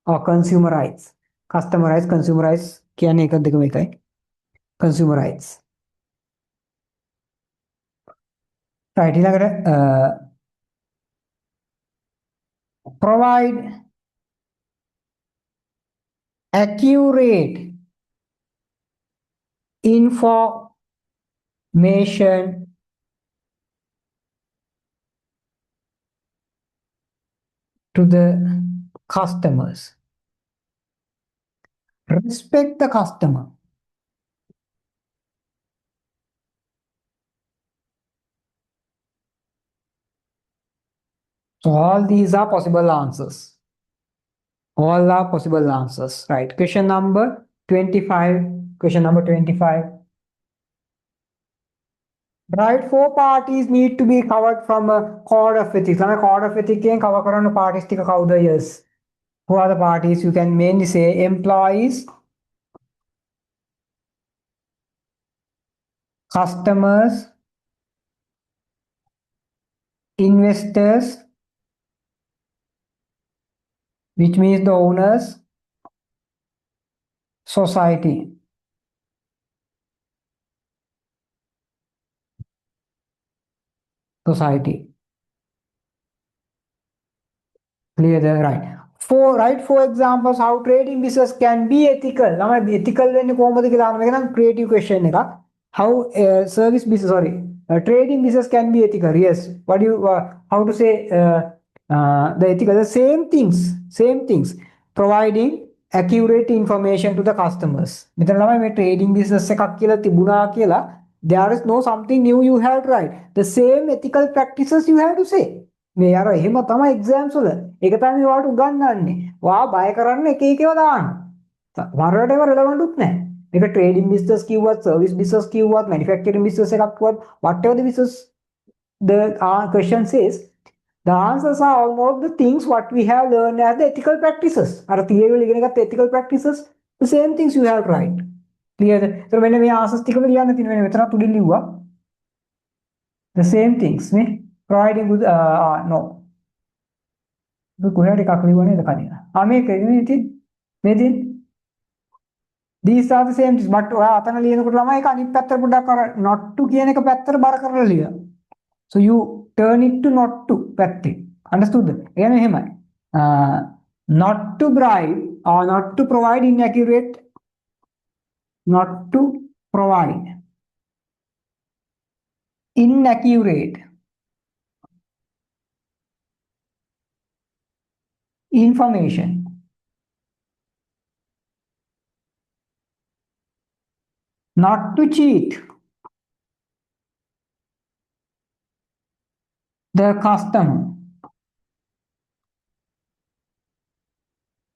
Or consumer rights. Customer rights, consumer rights කියන්නේ එකක් දෙකම එකයි. Consumer rights. Right. ඊළඟට provide accurate information to the customers. Respect the customer. So all these are possible answers. All are possible answers. Right. Question number 25. Question number 25. Right, four parties need to be covered from a code of ethics. A code of ethics can cover කරන parties ටික කවුද? Yes. Who are the parties? You can mainly say employees, customers, investors, which means the owners, society. Society. Clear the right. Four examples how trading business can be ethical. Now ethical වෙන්නේ කොහොමද කියලා අහන එක නම් creative question එකක්. How service business trading business can be ethical. Yes. What do you how to say the ethical the same things providing accurate information to the customers. මෙතන ළමයි මේ trading business එකක් කියලා තිබුණා කියලා there is no something new you have to write. The same ethical practices you have to say. මේ අර එහෙම තමයි exams වල. ඒක තමයි ඔයාලට උගන්වන්නේ. ඔයා බය කරන්න එක එකව දාන්න. වරකට ඒවා relevant උත් නැහැ. මේක trading business කිව්වත්, service business කිව්වත්, manufacturing business එකක් කිව්වත්, whatever the business the question says, the answers are almost the things what we have learned as the ethical practices. අර theory වල ඉගෙන ගත්ත ethical practices, the same things you have to write. Clear? So මෙන්න මේ answers ටිකම ලියන්න තියෙන වෙන මෙතන තුඩින් ලිව්වා. The same things නේ. Providing good no. කොහේට එකක් ලිව්වනේ නේද කලින්. මේක මේ තියෙන these are the same things but ඔයා අතන ලියනකොට ළමයි ඒක අනිත් පැත්තට පොඩ්ඩක් අර not to කියන එක පැත්තට බර කරලා ලියන්න. So you turn it to not to පැත්තේ. Understood? ඒ කියන්නේ එහෙමයි. Not to bribe or not to provide inaccurate not to provide inaccurate information, not to cheat the customer,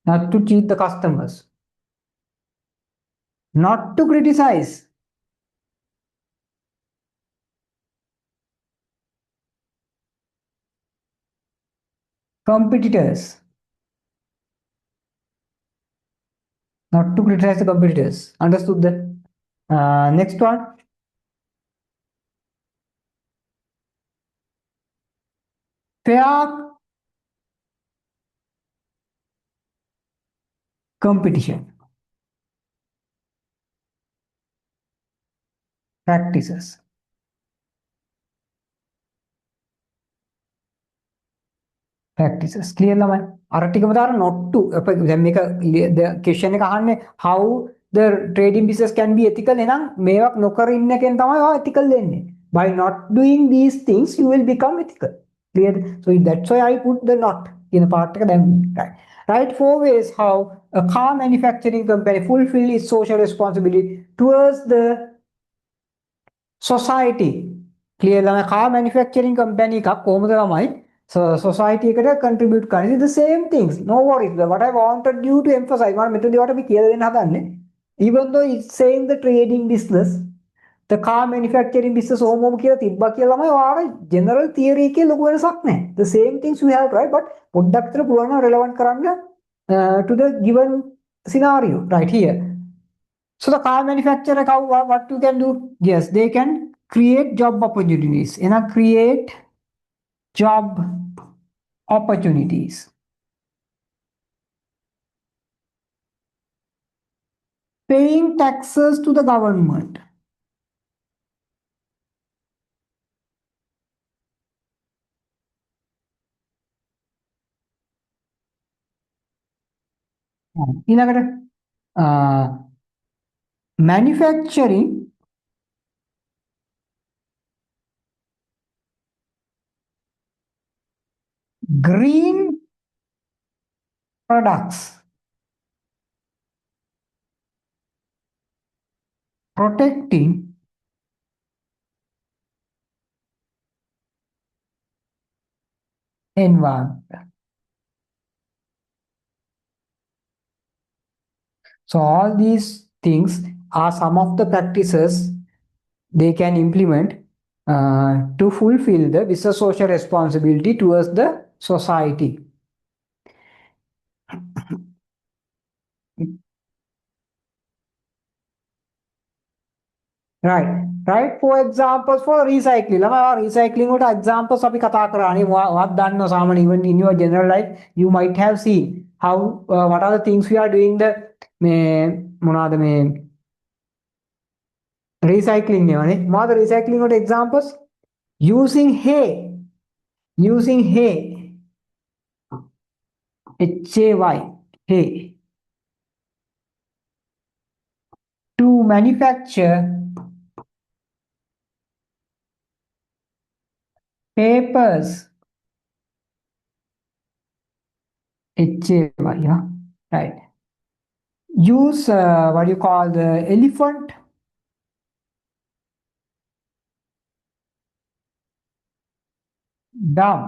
not to cheat the customers, not to criticize competitors, not to criticize the competitors. Understood that? Next one, fair competition practices. Practices. Clear ළමයි. අර ටිකම දාන්න not to. දැන් මේක question එක අහන්නේ how the trading business can be ethical එහෙනම් මේවක් නොකර ඉන්න එකෙන් තමයි ඔය ethical වෙන්නේ. By not doing these things you will become ethical. Clear? So that's why I put the not in the part එක දැන් right. Right, 4 ways how a car manufacturing company fulfill its social responsibility towards the society. Clear ළමයි. car manufacturing company එකක් කොහොමද ළමයි so society එකට contribute කරන්නේ the same things. No worries. What I wanted you to emphasize මම මෙතනදී ඔයාලට අපි කියලා දෙන්න හදන්නේ even though it's saying the trading business the car manufacturing business ඕම කියලා තිබ්බා කියලා ළමයි ඔයාලා general theory එකේ ලොකු වෙනසක් නැහැ. The same things we have tried but පොඩ්ඩක් විතර පුළුවන් නම් relevant කරන්න to the given scenario right here. So the car manufacturer what you can do? Yes, they can create job opportunities. Create job opportunities. Paying taxes to the government. Manufacturing green products, protecting environment. So all these things are some of the practices they can implement to fulfill the business social responsibility towards the society. Right. For examples for recycling. Recycling what examples අපි කතා කරානේ මොකක්ද දන්නව සාමාන්‍ය even in your general life you might have seen how what are the things we are doing the මේ මොනවාද මේ recycling නේවනේ මොනවාද recycling වලට examples using hay hay to manufacture papers yeah right use what you call the elephant dung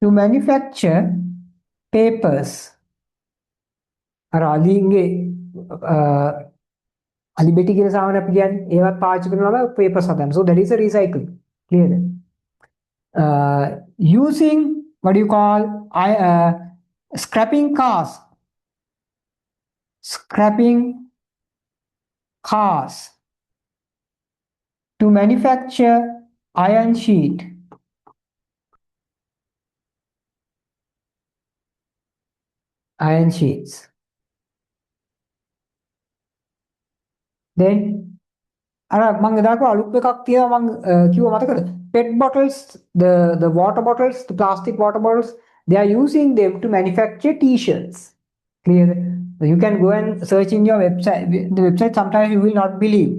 to manufacture papers අර අලින්ගේ අලිබෙටි කියලා සාමාන්‍ය අපි කියන්නේ ඒවත් පාවිච්චි කරනවා papers හදන්න. So that is a recycle. Clear? Using what do you call scrapping cars to manufacture iron sheets. Then අර මම එදාක අලුත් එකක් තියෙනවා මම කිව්වා මතකද pet bottles the water bottles the plastic water bottles they are using them to manufacture t-shirts. Clear? So you can go and search in your website the website sometimes you will not believe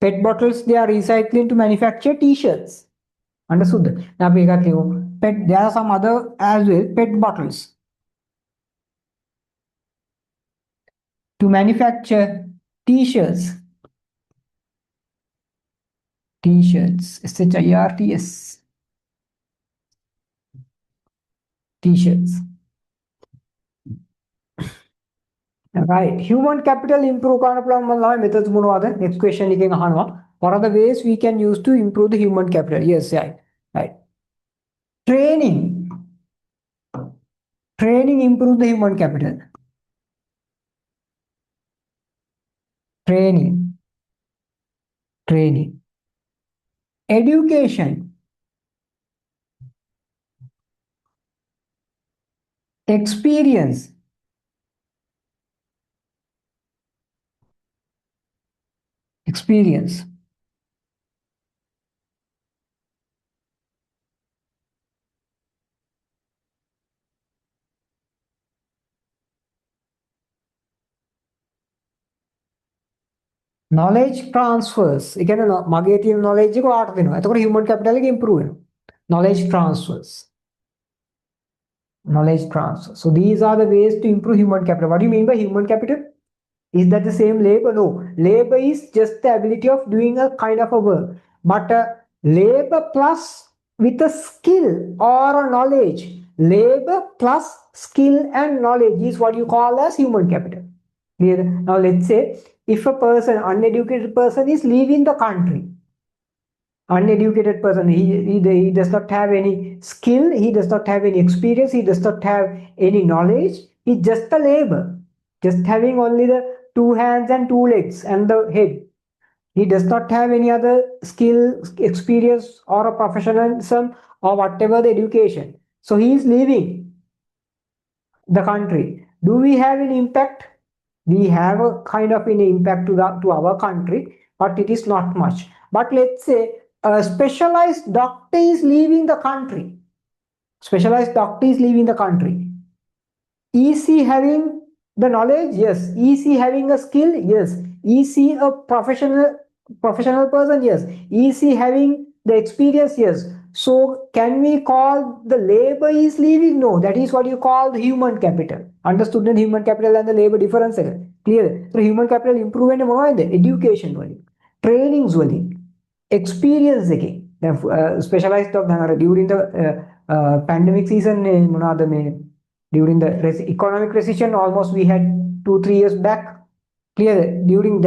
PET bottles, they are recycling to manufacture t-shirts. Understood? Now, PET, there are some other as well, PET bottles to manufacture t-shirts. T-shirts, S-H-I-R-T-S, t-shirts. Right. Human capital improve methods next question. What are the ways we can use to improve the human capital? Yes, right. Right. Training. Training improve the human capital. Training. Training. Education. Experience. Experience. Knowledge transfers. Again, මගේ තියෙන knowledge එක ඔයාට දෙනවා. එතකොට human capital එක improve වෙනවා. Knowledge transfers. Knowledge transfer. So these are the ways to improve human capital. What do you mean by human capital? Is that the same labor? No. Labor is just the ability of doing a kind of a work. But labor plus with a skill or a knowledge. Labor plus skill and knowledge is what you call as human capital. Clear? Now let's say if a person, uneducated person is leaving the country. Uneducated person, he does not have any skill, he does not have any experience, he does not have any knowledge, he's just a labor, just having only the two hands and two legs and the head. He does not have any other skill, experience, or a professionalism or whatever the education. So he is leaving the country. Do we have an impact? We have a kind of an impact to our country, but it is not much. But let's say a specialized doctor is leaving the country. Specialized doctor is leaving the country. Is he having the knowledge? Yes. Is he having a skill? Yes. Is he a professional person? Yes. Is he having the experience? Yes. So can we call the labor is leaving? No. That is what you call the human capital. Understood the human capital and the labor difference? Clear? So human capital improvement education trainings experience specialized during the pandemic season during the economic recession, almost we had 2-3 years back. Clear? During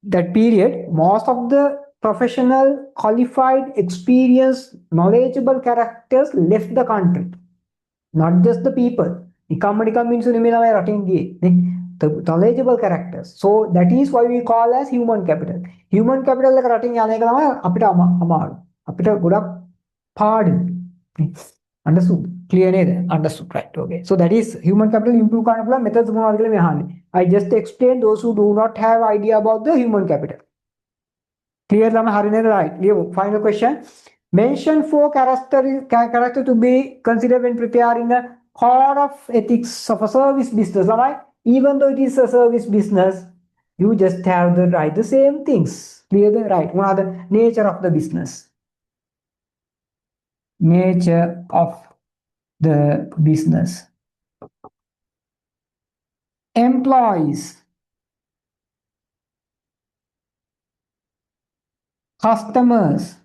that period, most of the professional, qualified, experienced, knowledgeable characters left the country. Not just the people. The knowledgeable characters. So that is why we call as human capital. Human capital එක රටින් යන එක තමයි අපිට අමාරු. අපිට ගොඩක් පාඩුයි. Understood? Clear නේද? Understood, right? Okay. So that is human capital improve කරන්න පුළුවන් methods මොනවද කියලා මේ අහන්නේ. I just explained those who do not have idea about the human capital. Clear ළම හරි නේද? Right. Final question. Mention 4 character to be considered when preparing a code of ethics of a service business. Even though it is a service business, you just have to write the same things. Clear? Right. What are the nature of the business? Nature of the business. Employees. Customers.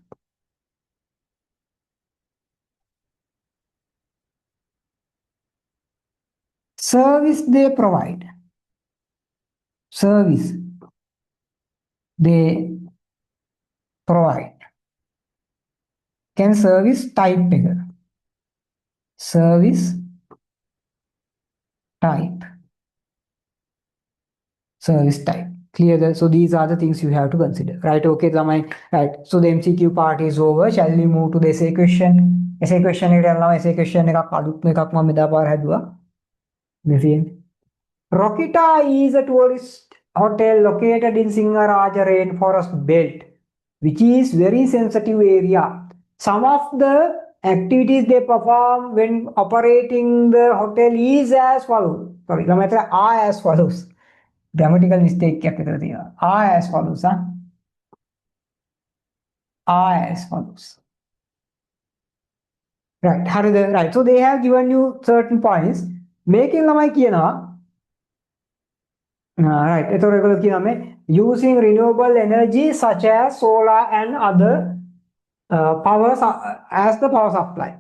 Service they provide. Service they provide. Can service type bigger? Service type. Service type. Clear? So these are the things you have to consider. Right? Okay, right. So the MCQ part is over. Shall we move to the essay question? Essay question essay question Rokita is a tourist hotel located in Singaraja rainforest belt, which is very sensitive area. Some of the activities they perform when operating the hotel is as follows. Sorry, are as follows. grammatical mistake එකක් විතර තියෙනවා. are as follows. Are as follows. Right. හරිද? Right. So they have given you certain points. මේකෙන් ළමයි කියනවා right. එතකොට ඒගොල්ලෝ කියනවා මේ using renewable energy such as solar and other power as the power supply.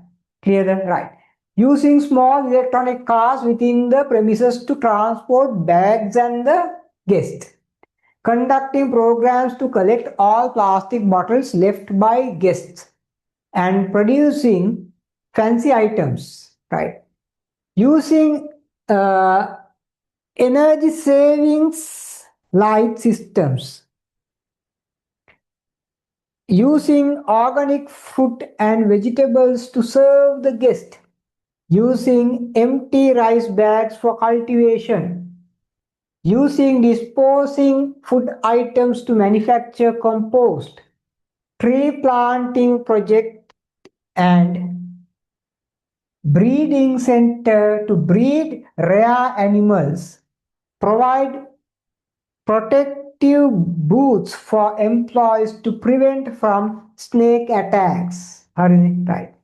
Clear then? Right. Using small electronic cars within the premises to transport bags and the guests. Conducting programs to collect all plastic bottles left by guests and producing fancy items, right? Using energy savings light systems, using organic fruit and vegetables to serve the guest, using empty rice bags for cultivation, using disposing food items to manufacture compost, tree planting project and breeding center to breed rare animals, provide protective boots for employees to prevent from snake attacks. Right.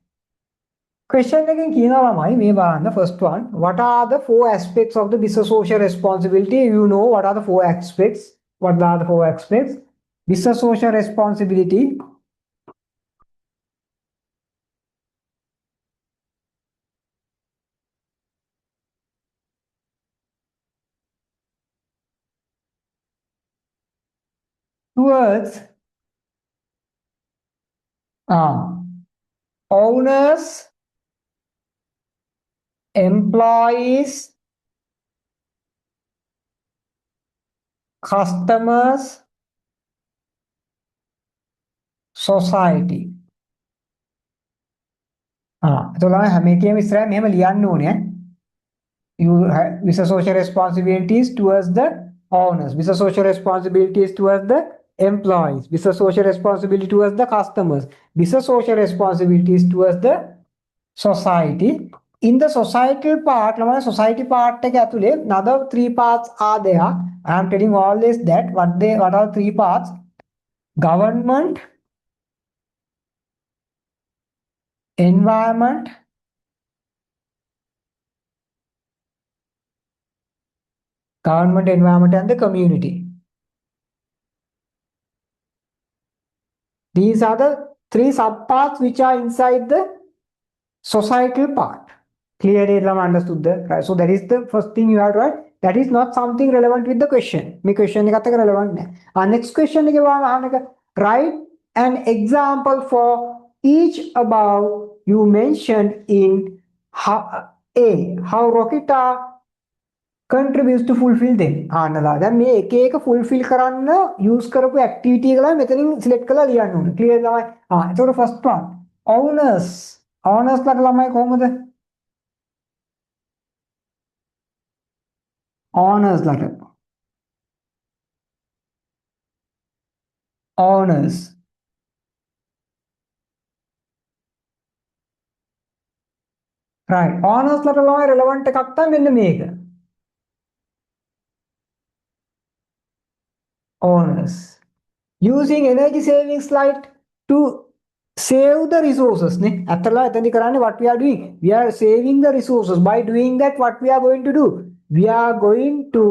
Question again, the first one. What are the 4 aspects of the business social responsibility? You know what are the 4 aspects? What are the 4 aspects? Business social responsibility. Towards owners, employees, customers, society. එතකොට හැම එකේම ඉස්සරහ මෙහෙම ලියන්න ඕනේ. You have business social responsibilities towards the owners, business social responsibilities towards the employees, business social responsibility towards the customers, business social responsibilities towards the society. In the societal part, society part එක ඇතුලේ another 3 parts are there. I am telling always that what are 3 parts? Government, environment, and the community. These are the 3 subparts which are inside the societal part. Clearly understood right? So that is the first thing you have to write. That is not something relevant with the question. Me question එකත් එක්ක relevant නෑ. Next question එකේ වාම අහන එක write an example for each above you mentioned in how Rokita contributes to fulfill them. ආනලා දැන් මේ එක එක fulfill කරන්න use කරපු activity එක ලා මෙතනින් select කරලා ලියන්න ඕනේ. Clear තමයි? එතකොට first one owners ලාට ළමයි කොහොමද? owners ලාට owners right owners ලාට ළමයි relevant එකක් තමයි මෙන්න මේක. owners using energy savings light to save the resources නේ අතලා එතනදි කරන්නේ what we are doing, we are saving the resources. By doing that, what we are going to do, we are going to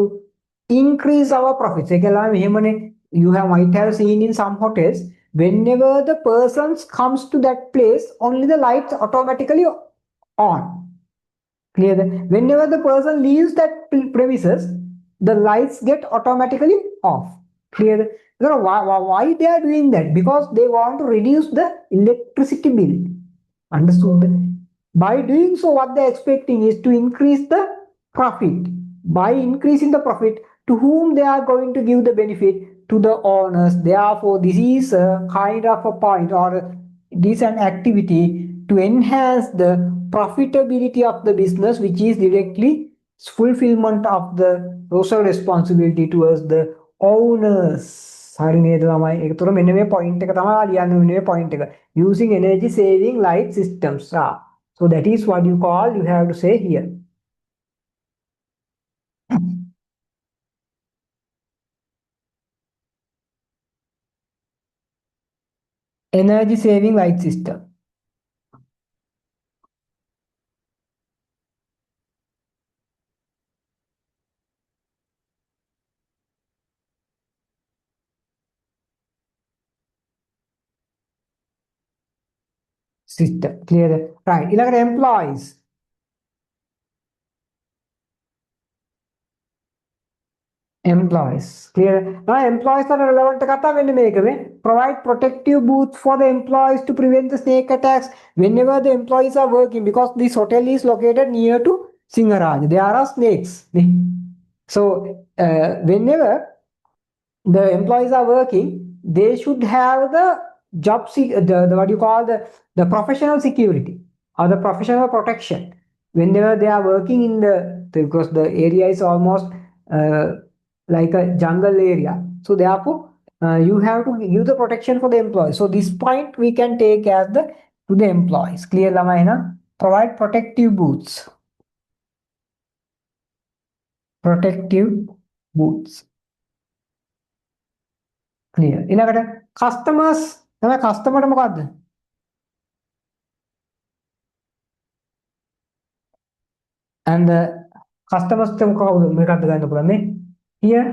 increase our profits. You might have seen in some hotels, whenever the persons comes to that place, only the lights automatically on. Clear that? Whenever the person leaves that premises, the lights get automatically off. Clear that? Why they are doing that? Because they want to reduce the electricity bill. Understood? By doing so, what they are expecting is to increase the profit. By increasing the profit, to whom they are going to give the benefit? To the owners. Therefore, this is a kind of a point, or this is an activity to enhance the profitability of the business, which is directly fulfillment of the social responsibility towards the owners. හරි නේද ළමයි? ඒකතර මෙන්න මේ point එක තමයි ලියන්න වෙන්නේ මේ point එක. Using energy saving light systems. So that is what you have to say here. energy saving light system. System. Clear? Right. ඊළඟට employees. Employees. Clear? Now employees are relevant කතා වෙන්නේ මේක මේ. Provide protective booths for the employees to prevent the snake attacks whenever the employees are working, because this hotel is located near to Singaraj. There are snakes. So whenever the employees are working, they should have the the what you call the professional security or the professional protection whenever they are working in because the area is almost like a jungle area. So therefore you have to give the protection for the employees. So this point we can take as the to the employees. Clear lamai na? Provide protective boots. Protective boots. Clear. ඊළඟට customers තමයි customer මොකද්ද? And the customers කවුද මේකක්ද ගන්න පුළුවන් මේ? Here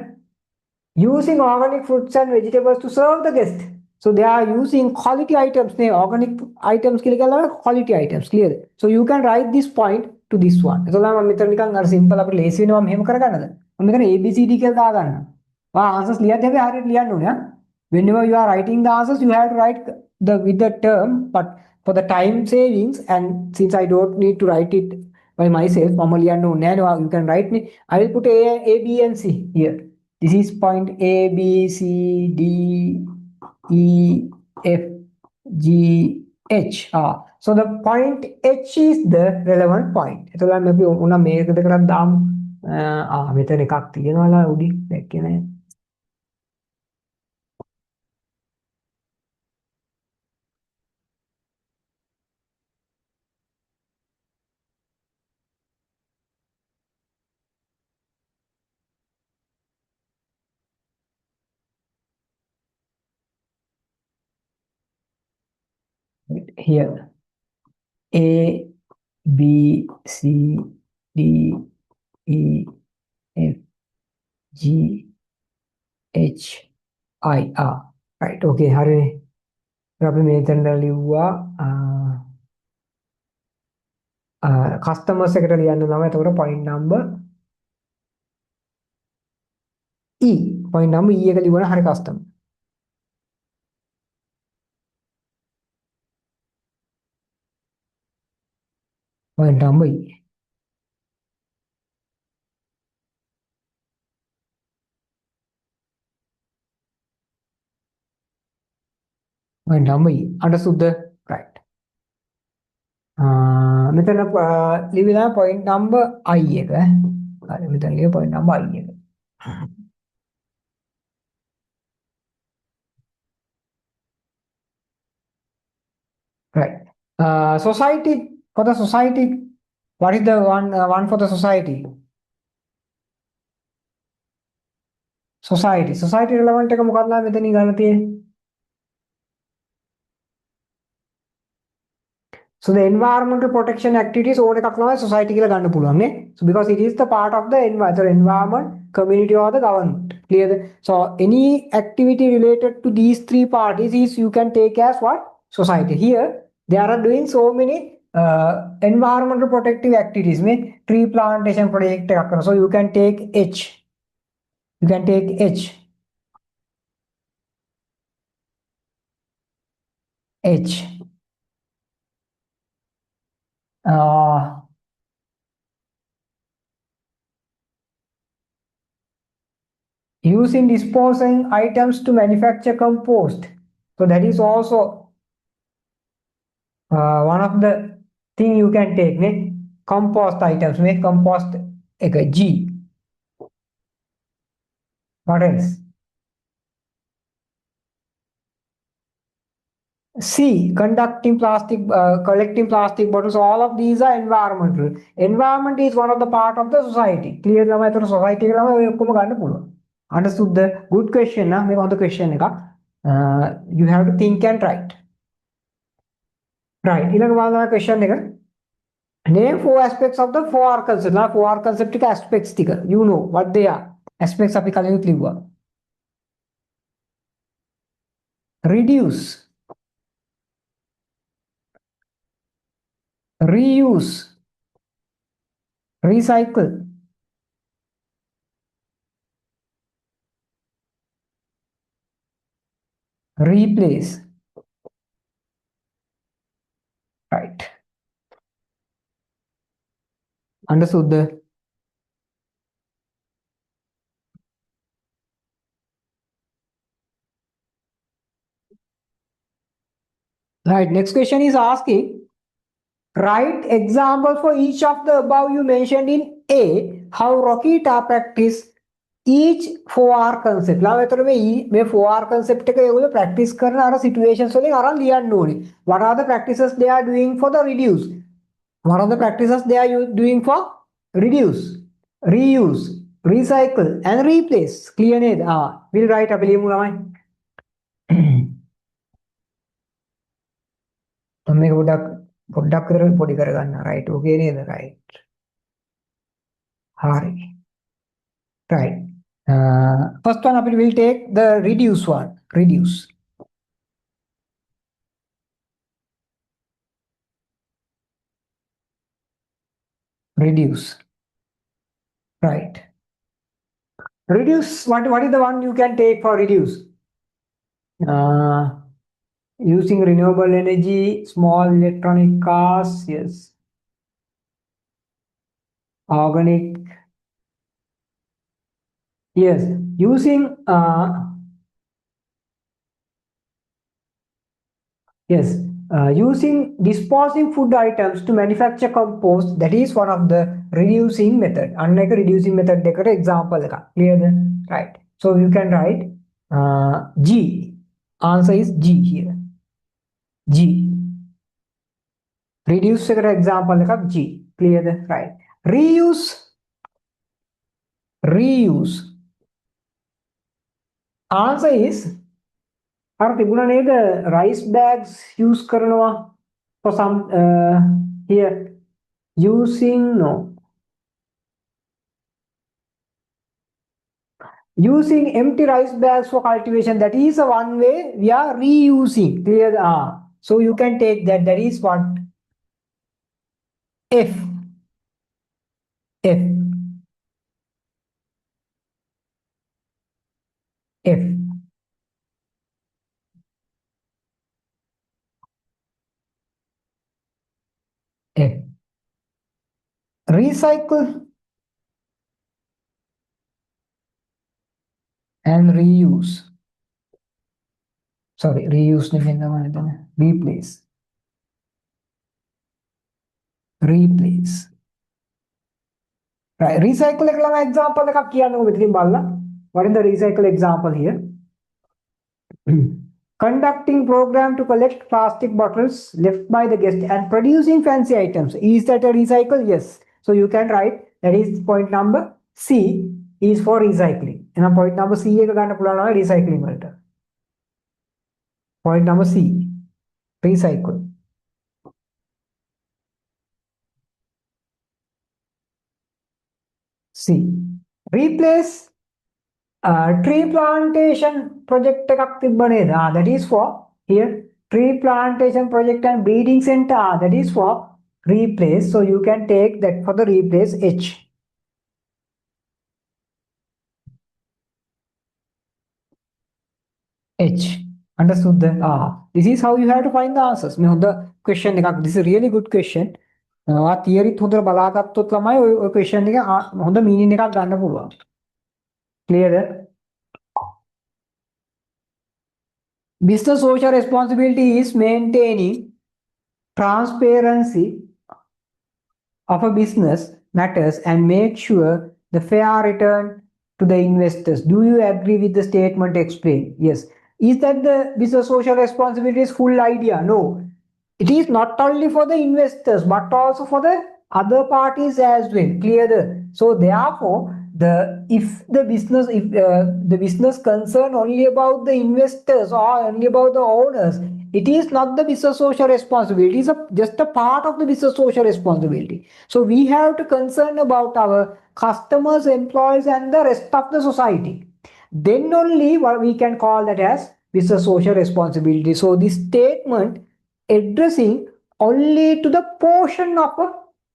using organic fruits and vegetables to serve the guest. So they are using quality items. Organic items quality items. Clear? So you can write this point to this one. So I'm මෙතන නිකන් අර simple අපිට ලේසි වෙනවා මෙහෙම කරගන්නද? මම මෙතන ABCD කියලා දාගන්නවා. answers ලියද්දී අපි හරියට ලියන්න ඕනේ. Whenever you are writing the answers, you have to write with the term, but for the time savings, and since I don't need to write it by myself, you can write me. I will put A, B, and C here. This is point A, B, C, D, E, F, G, H. So the point H is the relevant point. So maybe una මේක දෙකක් දාමු. මෙතන එකක් තියෙනවලා උඩින් දැක්කේ නැහැ. Here A, B, C, D, E, F, G, H, I, R. Right, okay, හරිනේ. අපි මෙතන ලිව්වා customers එකට ලියන්න නම් එතකොට point number E. Point number E එක ලියවන හරිය customer. Point number E. Point number E. Understood the right. මෙතන ලියවිලා point number I එක. හරි මෙතන ලියව point number I එක. Right. Society, for the society, what is the one for the society? Society relevant එක මොකක්ද මෙතනින් ගන්න තියෙන්නේ? So the environmental protection activities ඕන එකක් තමයි society කියලා ගන්න පුළුවන් නේ. So because it is the part of the environment, community or the government. Clear? So any activity related to these three parties is you can take as what? Society. Here they are doing so many environmental protective activities. Tree plantation project. So you can take H. You can take H. H. Using disposing items to manufacture compost. So that is also one of the thing you can take. Compost items. Make compost G. What else? C, collecting plastic bottles. All of these are environmental. Environment is one of the part of the society. Clear? Society understood the good question. The question you have to think and write. right ඊළඟ බලන්න question එක name four aspects of the 4R concept now 4R concept එක aspects ටික you know what they are aspects අපි කලින් ලිව්වා reduce reuse recycle replace right understood the right next question is asking write example for each of the above you mentioned in A how Rokita practice each 4R concept ලා එතකොට මේ 4R concept එක ඒගොල්ලෝ practice කරන අර situations වලින් අරන් ලියන්න ඕනේ what are the practices they are doing for the reduce what are the practices they are doing for reduce reuse recycle and replace clear නේද we'll write අපි ලියමු ළමයි මේක පොඩ්ඩක් විතර පොඩි කරගන්න right okay නේද right හරි right first one we will take the reduce one reduce reduce right reduce what is the one you can take for reduce using renewable energy small electronic cars yes organic yes using yes using disposing food items to manufacture compost that is one of the reducing method unlike a reducing method deකට example එක clear right so you can write G answer is G here G reduce එකට example එකක් G clear right reuse reuse answer is අර තිබුණා නේද rice bags use කරනවා for some here using no using empty rice bags for cultivation that is a one way we are reusing clear so you can take that is what F F F F recycle and reuse sorry reuse replace replace right recycle එක ළම example එකක් කියන්නකෝ මෙතනින් බලලා what is the recycle example here conducting program to collect plastic bottles left by the guest and producing fancy items is that a recycle yes so you can write that is point number C is for recycling එහෙනම් point number C එක ගන්න පුළුවන් නම් recycling වලට point number C recycle C replace tree plantation project එකක් තිබ්බ නේද that is for here tree plantation project and breeding center that is for replace so you can take that for the replace H H understood the this is how you have to find the answers මේ හොඳ question එකක් this is a really good question theory හොඳට බලාගත්තොත් ළමයි ඔය question එක හොඳ meaning එකක් ගන්න පුළුවන් clear business social responsibility is maintaining transparency of a business matters and make sure the fair return to the investors. Do you agree with the statement explained? Yes. Is that the business social responsibility is full idea? No. It is not only for the investors but also for the other parties as well. Clear? So therefore, if the business concern only about the investors or only about the owners, it is not the business social responsibility. It is just a part of the business social responsibility. So we have to concern about our customers, employees, and the rest of the society. Then only what we can call that as business social responsibility. So this statement addressing only to the portion of a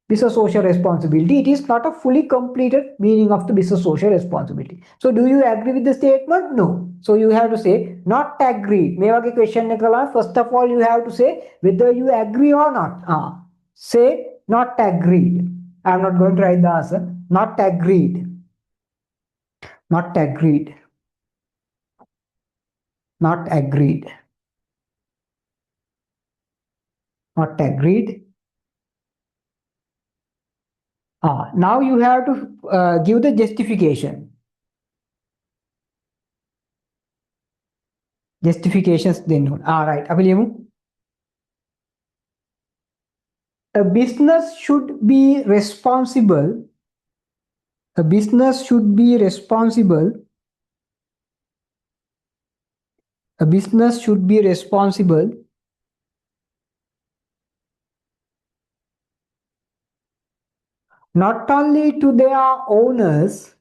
business social responsibility. It is not a fully completed meaning of the business social responsibility. So do you agree with the statement? No. So you have to say not agreed. මේ වගේ question එකක first of all you have to say whether you agree or not. Say not agreed. I am not going to write the answer. Not agreed. Not agreed. Not agreed. Not agreed. Now you have to give the justification. Justifications then. Right. A business should be responsible. A business should be responsible. A business should be responsible not only to their owners,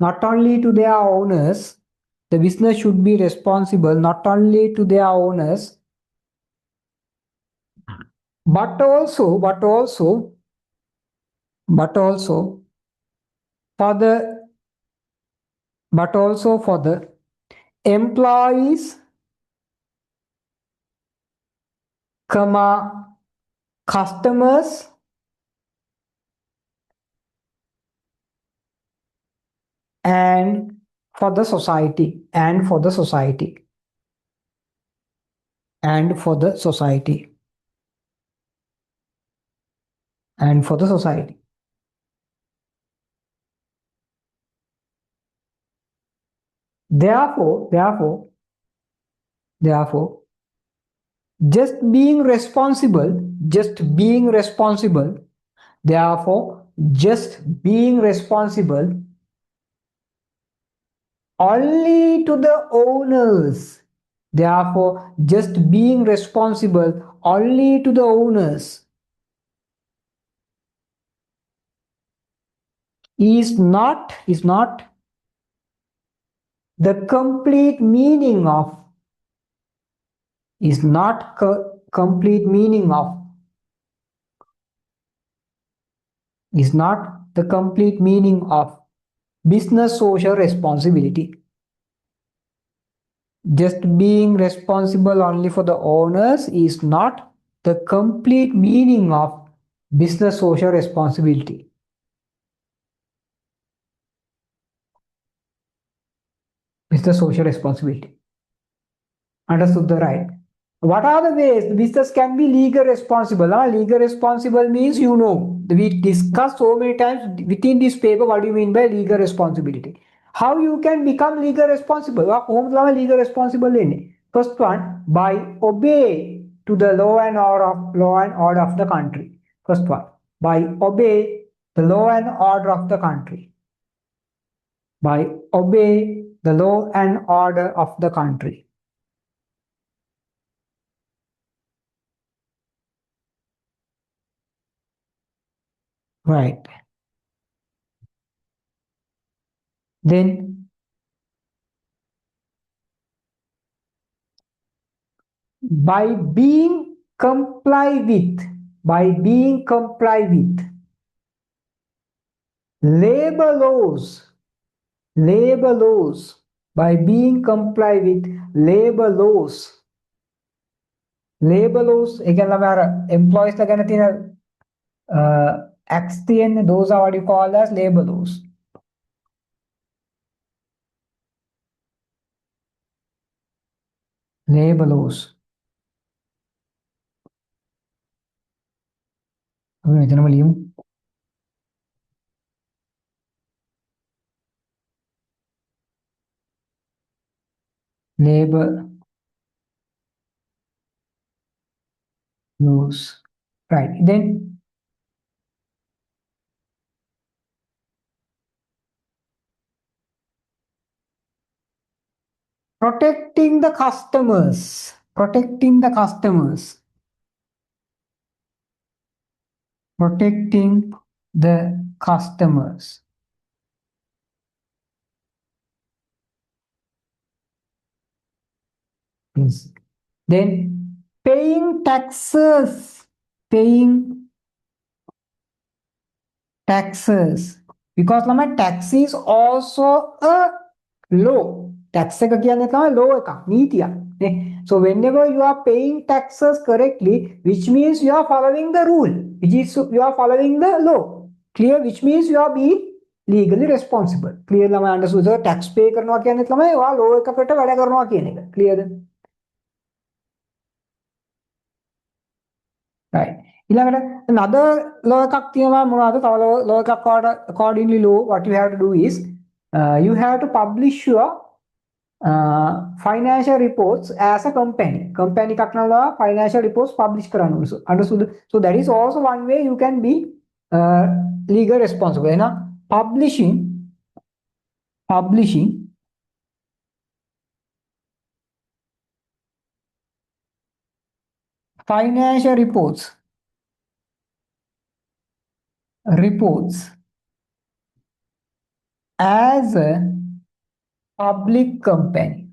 not only to their owners, the business should be responsible not only to their owners, but also for the employees, customers, and for the society, and for the society, and for the society, and for the society. Therefore, just being responsible, therefore, just being responsible only to the owners, therefore, just being responsible only to the owners is not the complete meaning of, is not complete meaning of, is not the complete meaning of business social responsibility. Just being responsible only for the owners is not the complete meaning of business social responsibility. Business social responsibility. Understood the right? What are the ways the business can be legal responsible? Legal responsible means, we discussed so many times within this paper what do you mean by legal responsibility. How you can become legal responsible? Legal responsible in first one, by obey to the law and order of the country. First one, by obey the law and order of the country. By obey the law and order of the country. Right. Then by being comply with labor laws, by being comply with labor laws, employees ගැන තියෙන acts තියෙන්නේ, those are what you call as labor laws. Labor laws. Labor laws. Right. Then protecting the customers. protecting the customers, protecting the customers. Yes. Then paying taxes, paying taxes. Because ළමයි tax is also a law. Tax එක කියන්නේ තමයි law එකක්, නීතියක්. නේ? So whenever you are paying taxes correctly, which means you are following the rule, which is you are following the law. Clear? Which means you are being legally responsible. Clear ළමයි understood? So tax pay කරනවා කියන්නේ තමයි ඔයා law එකකට වැඩ කරනවා කියන එක. Clearද? Right. ඊළඟට another law එකක් තියෙනවා මොනවද? තව law එකක් accordingly law what you have to do is you have to publish your financial reports as a company. Company එකක් නම් financial reports publish කරන්න ඕනේ. So understood? So that is also one way you can be legal responsible. එහෙනම් publishing financial reports as a public company.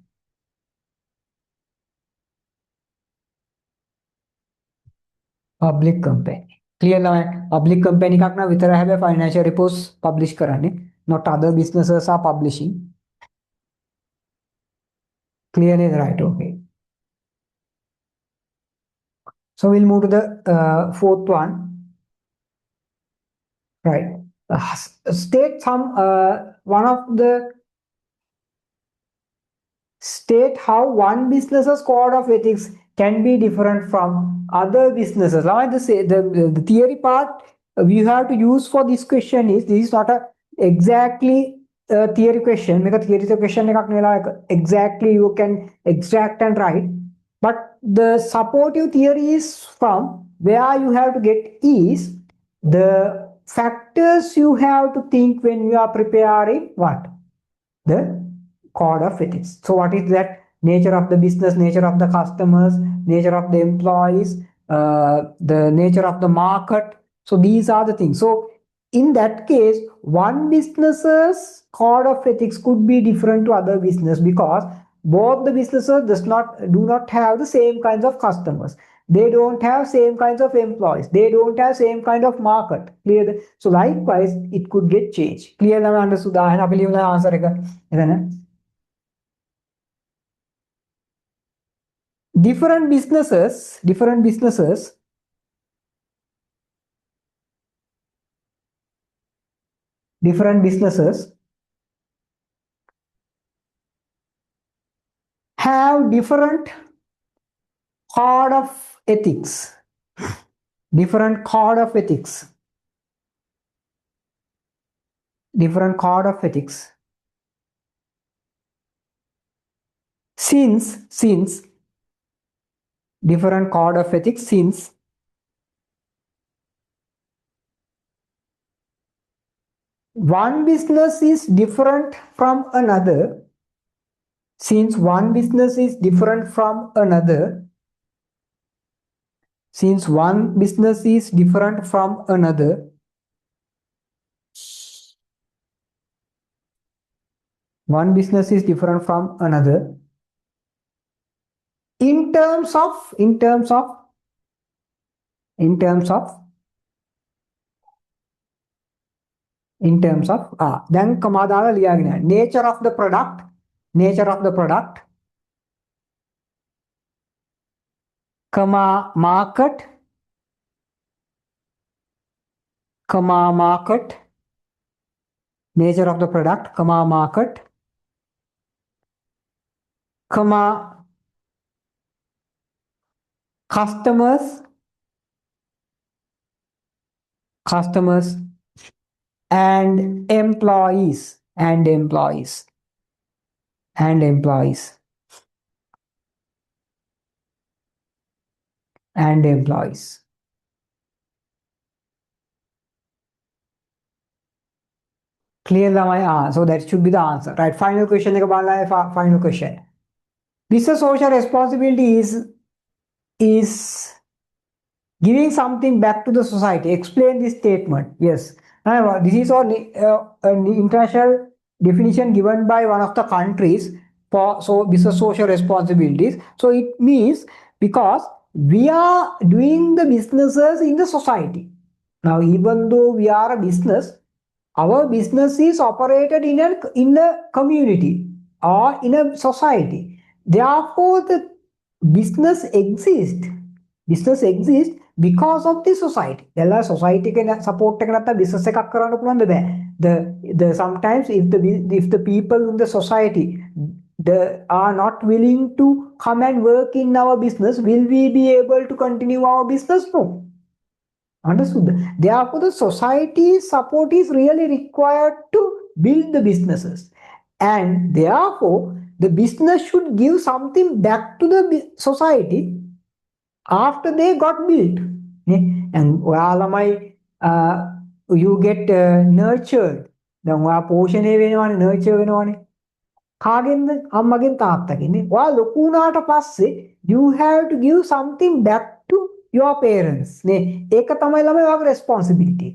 Public company. Clear now? Public company එකක් නම් විතර හැබැයි financial reports publish කරන්නේ. Not other businesses are publishing. Clearly right? Okay. So we'll move to the fourth one. Right. State how one business's code of ethics can be different from other businesses. Now, the theory part we have to use for this question is this is not a exactly theory question. Because theory question exactly you can extract and write. But the supportive theory is from where you have to get is the factors you have to think when you are preparing what? The code of ethics. So what is that? Nature of the business, nature of the customers, nature of the employees, the nature of the market. So these are the things. So in that case, one business's code of ethics could be different to other business because both the businesses do not have the same kinds of customers. They don't have same kinds of employees. They don't have same kind of market. Clear? So likewise, it could get changed. Clear? Understood? I believe the answer. Different businesses have different code of ethics. Different code of ethics. Since different code of ethics since one business is different from another. Since one business is different from another, one business is different from another, in terms of then කමා දාලා ලියාගෙන nature of the product market nature of the product market customers and employees Clear ළමයි? So that should be the answer. Right. Final question එක බලන්න final question. Business social responsibility is giving something back to the society. Explain this statement. Yes. This is an international definition given by one of the countries for business social responsibilities. So it means because we are doing the businesses in the society. Now, even though we are a business, our business is operated in a community or in a society. Therefore, the business exists. Business exists because of the society. Della society can support එක business එකක් කරන්න පුළුවන්ද බෑ. The sometimes if the people in the society are not willing to come and work in our business, will we be able to continue our business? No. Understood. Therefore, the society's support is really required to build the businesses. And therefore, the business should give something back to the society after they got built. And you get nurtured. දැන් ඔයා පෝෂණය වෙනවනේ නර්චර් වෙනවනේ කාගෙන්ද අම්මගෙන් තාත්තගෙන් ඔයා ලොකු වුණාට පස්සේ you have to give something back to your parents නේ ඒක තමයි ළමයි ඔයාගේ responsibility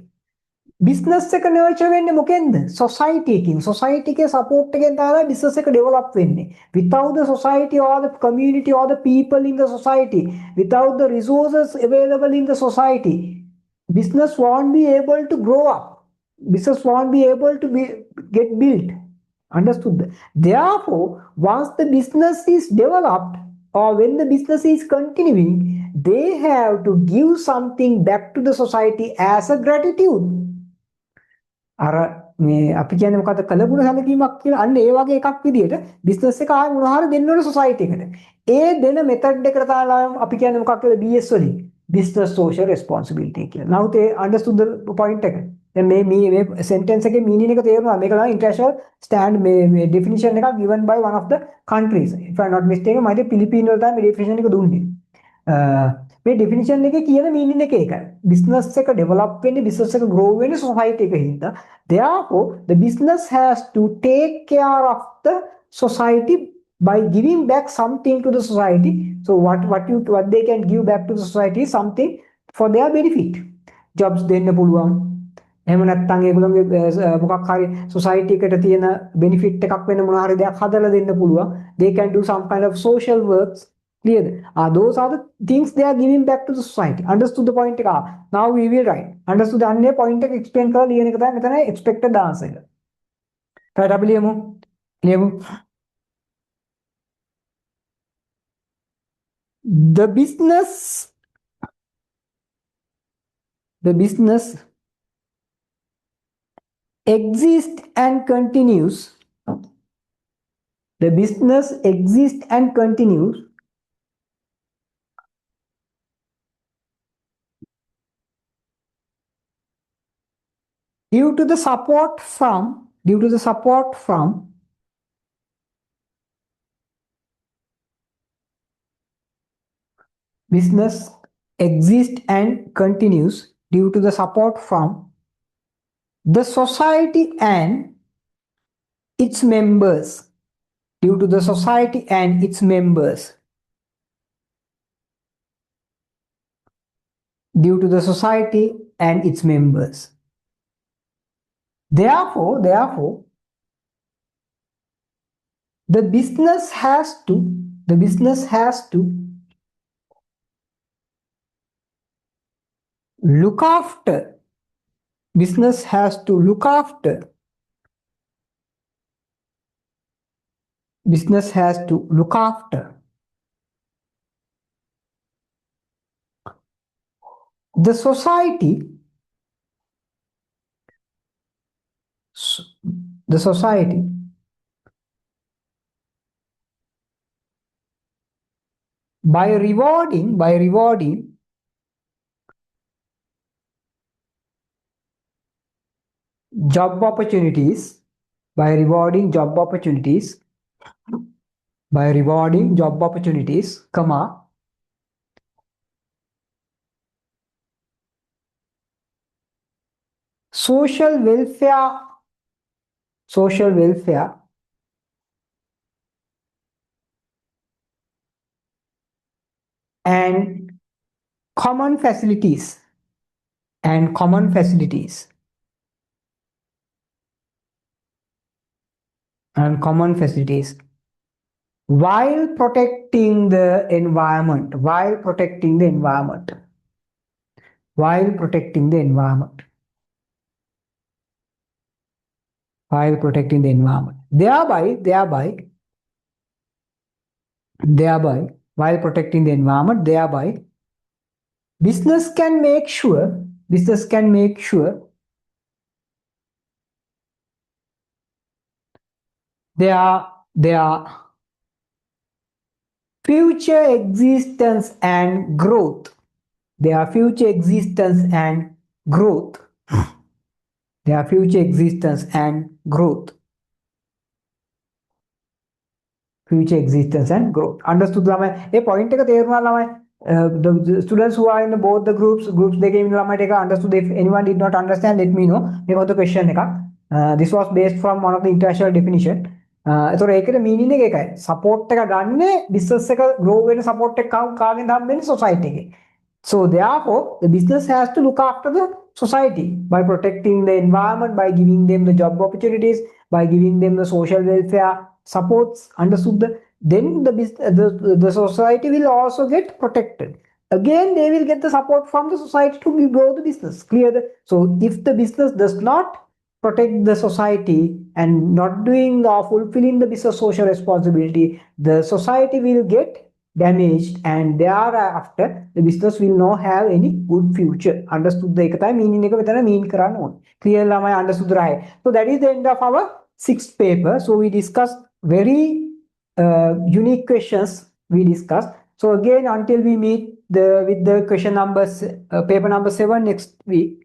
business එක nurture වෙන්නේ මොකෙන්ද society එකකින් society එකේ support එකෙන් තමයි business එක develop වෙන්නේ without the society or the community or the people in the society without the resources available in the society business won't be able to grow up business won't be able to get built. Understood? Therefore, once the business is developed or when the business is continuing, they have to give something back to the society as a gratitude. අර මේ අපි කියන්නේ මොකද කලගුණ සැලකීමක් කියලා අන්න ඒ වගේ එකක් විදිහට බිස්නස් එක ආයෙ මොනවා හරි දෙන්න ඕනේ සොසයිටි එකට. ඒ දෙන මෙතඩ් එකට තමයි අපි කියන්නේ මොකක් කියලා BS වලින් business social responsibility කියලා. Now they understood the point එක. දැන් මේ sentence එකේ meaning එක තේරුණා. මේක තමයි international stand මේ definition එකක් given by one of the countries. If I not mistaken මම පිලිපීන වල තමයි මේ definition එක දුන්නේ. මේ definition එකේ කියන meaning එක ඒකයි. business එක develop වෙන්නේ business එක grow වෙන්නේ society එකේ හින්දා. Therefore, the business has to take care of the society by giving back something to the society. So what they can give back to the society is something for their benefit. Jobs දෙන්න පුළුවන්. එහෙම නැත්නම් ඒගොල්ලෝගේ මොකක් හරි society එකට තියෙන benefit එකක් වෙන මොනවා හරි දෙයක් හදලා දෙන්න පුළුවන්. They can do some kind of social works. Clear? Those are the things they are giving back to the society. Understood the point? Now we will write. Understood the point explain කරලා ලියන එක තමයි මෙතන expected answer එක. right අපි ලියමු. The business exists and continues. The business exists and continues due to the support from business exists and continues due to the support from the society and its members. Due to the society and its members. Due to the society and its members. Therefore, the business has to look after. Business has to look after. Business has to look after the society by rewarding job opportunities comma social welfare and common facilities and common facilities and common facilities while protecting the environment, while protecting the environment, while protecting the environment, thereby, while protecting the environment, thereby, business can make sure, business can make sure their future existence and growth, their future existence and growth, their future existence and growth, future existence and growth. Understood ළමයි? ඒ point එක තේරුණා ළමයි? The students who are in both the groups දෙකේ ඉන්න ළමයිට ඒක understood. If anyone did not understand, let me know. මේක හොඳ question එකක්. This was based from one of the international definition. ඒතකොට ඒකේ meaning එක එකයි. Support එක ගන්නෙ business එක grow වෙන support එක කාගෙන්ද හම්බෙන්නේ? Society එකේ. So therefore, the business has to look after the society by protecting the environment, by giving them the job opportunities, by giving them the social welfare supports. Understood? Then the society will also get protected. Again, they will get the support from the society to grow the business. Clear? So if the business does not protect the society and not doing or fulfilling the business social responsibility, the society will get damaged and thereafter the business will not have any good future. Understood the ekata meaning එක මෙතන mean කරන්න ඕනේ. Clear ළමයි? Understood right? So that is the end of our sixth paper. So we discussed very unique questions we discussed. So again, until we meet with the question numbers, paper number 7 next week,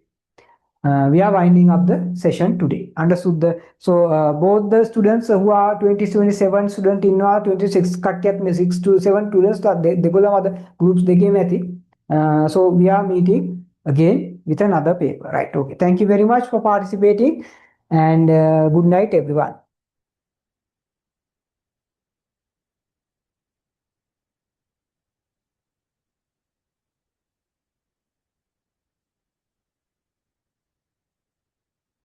we are winding up the session today. Understood? Both the students who are 27 student in our 26 කට්ටියත් මේ 6 to 7 students දෙගොල්ලම අද groups දෙකේම ඇති. So we are meeting again with another paper, right? Okay, thank you very much for participating and good night everyone.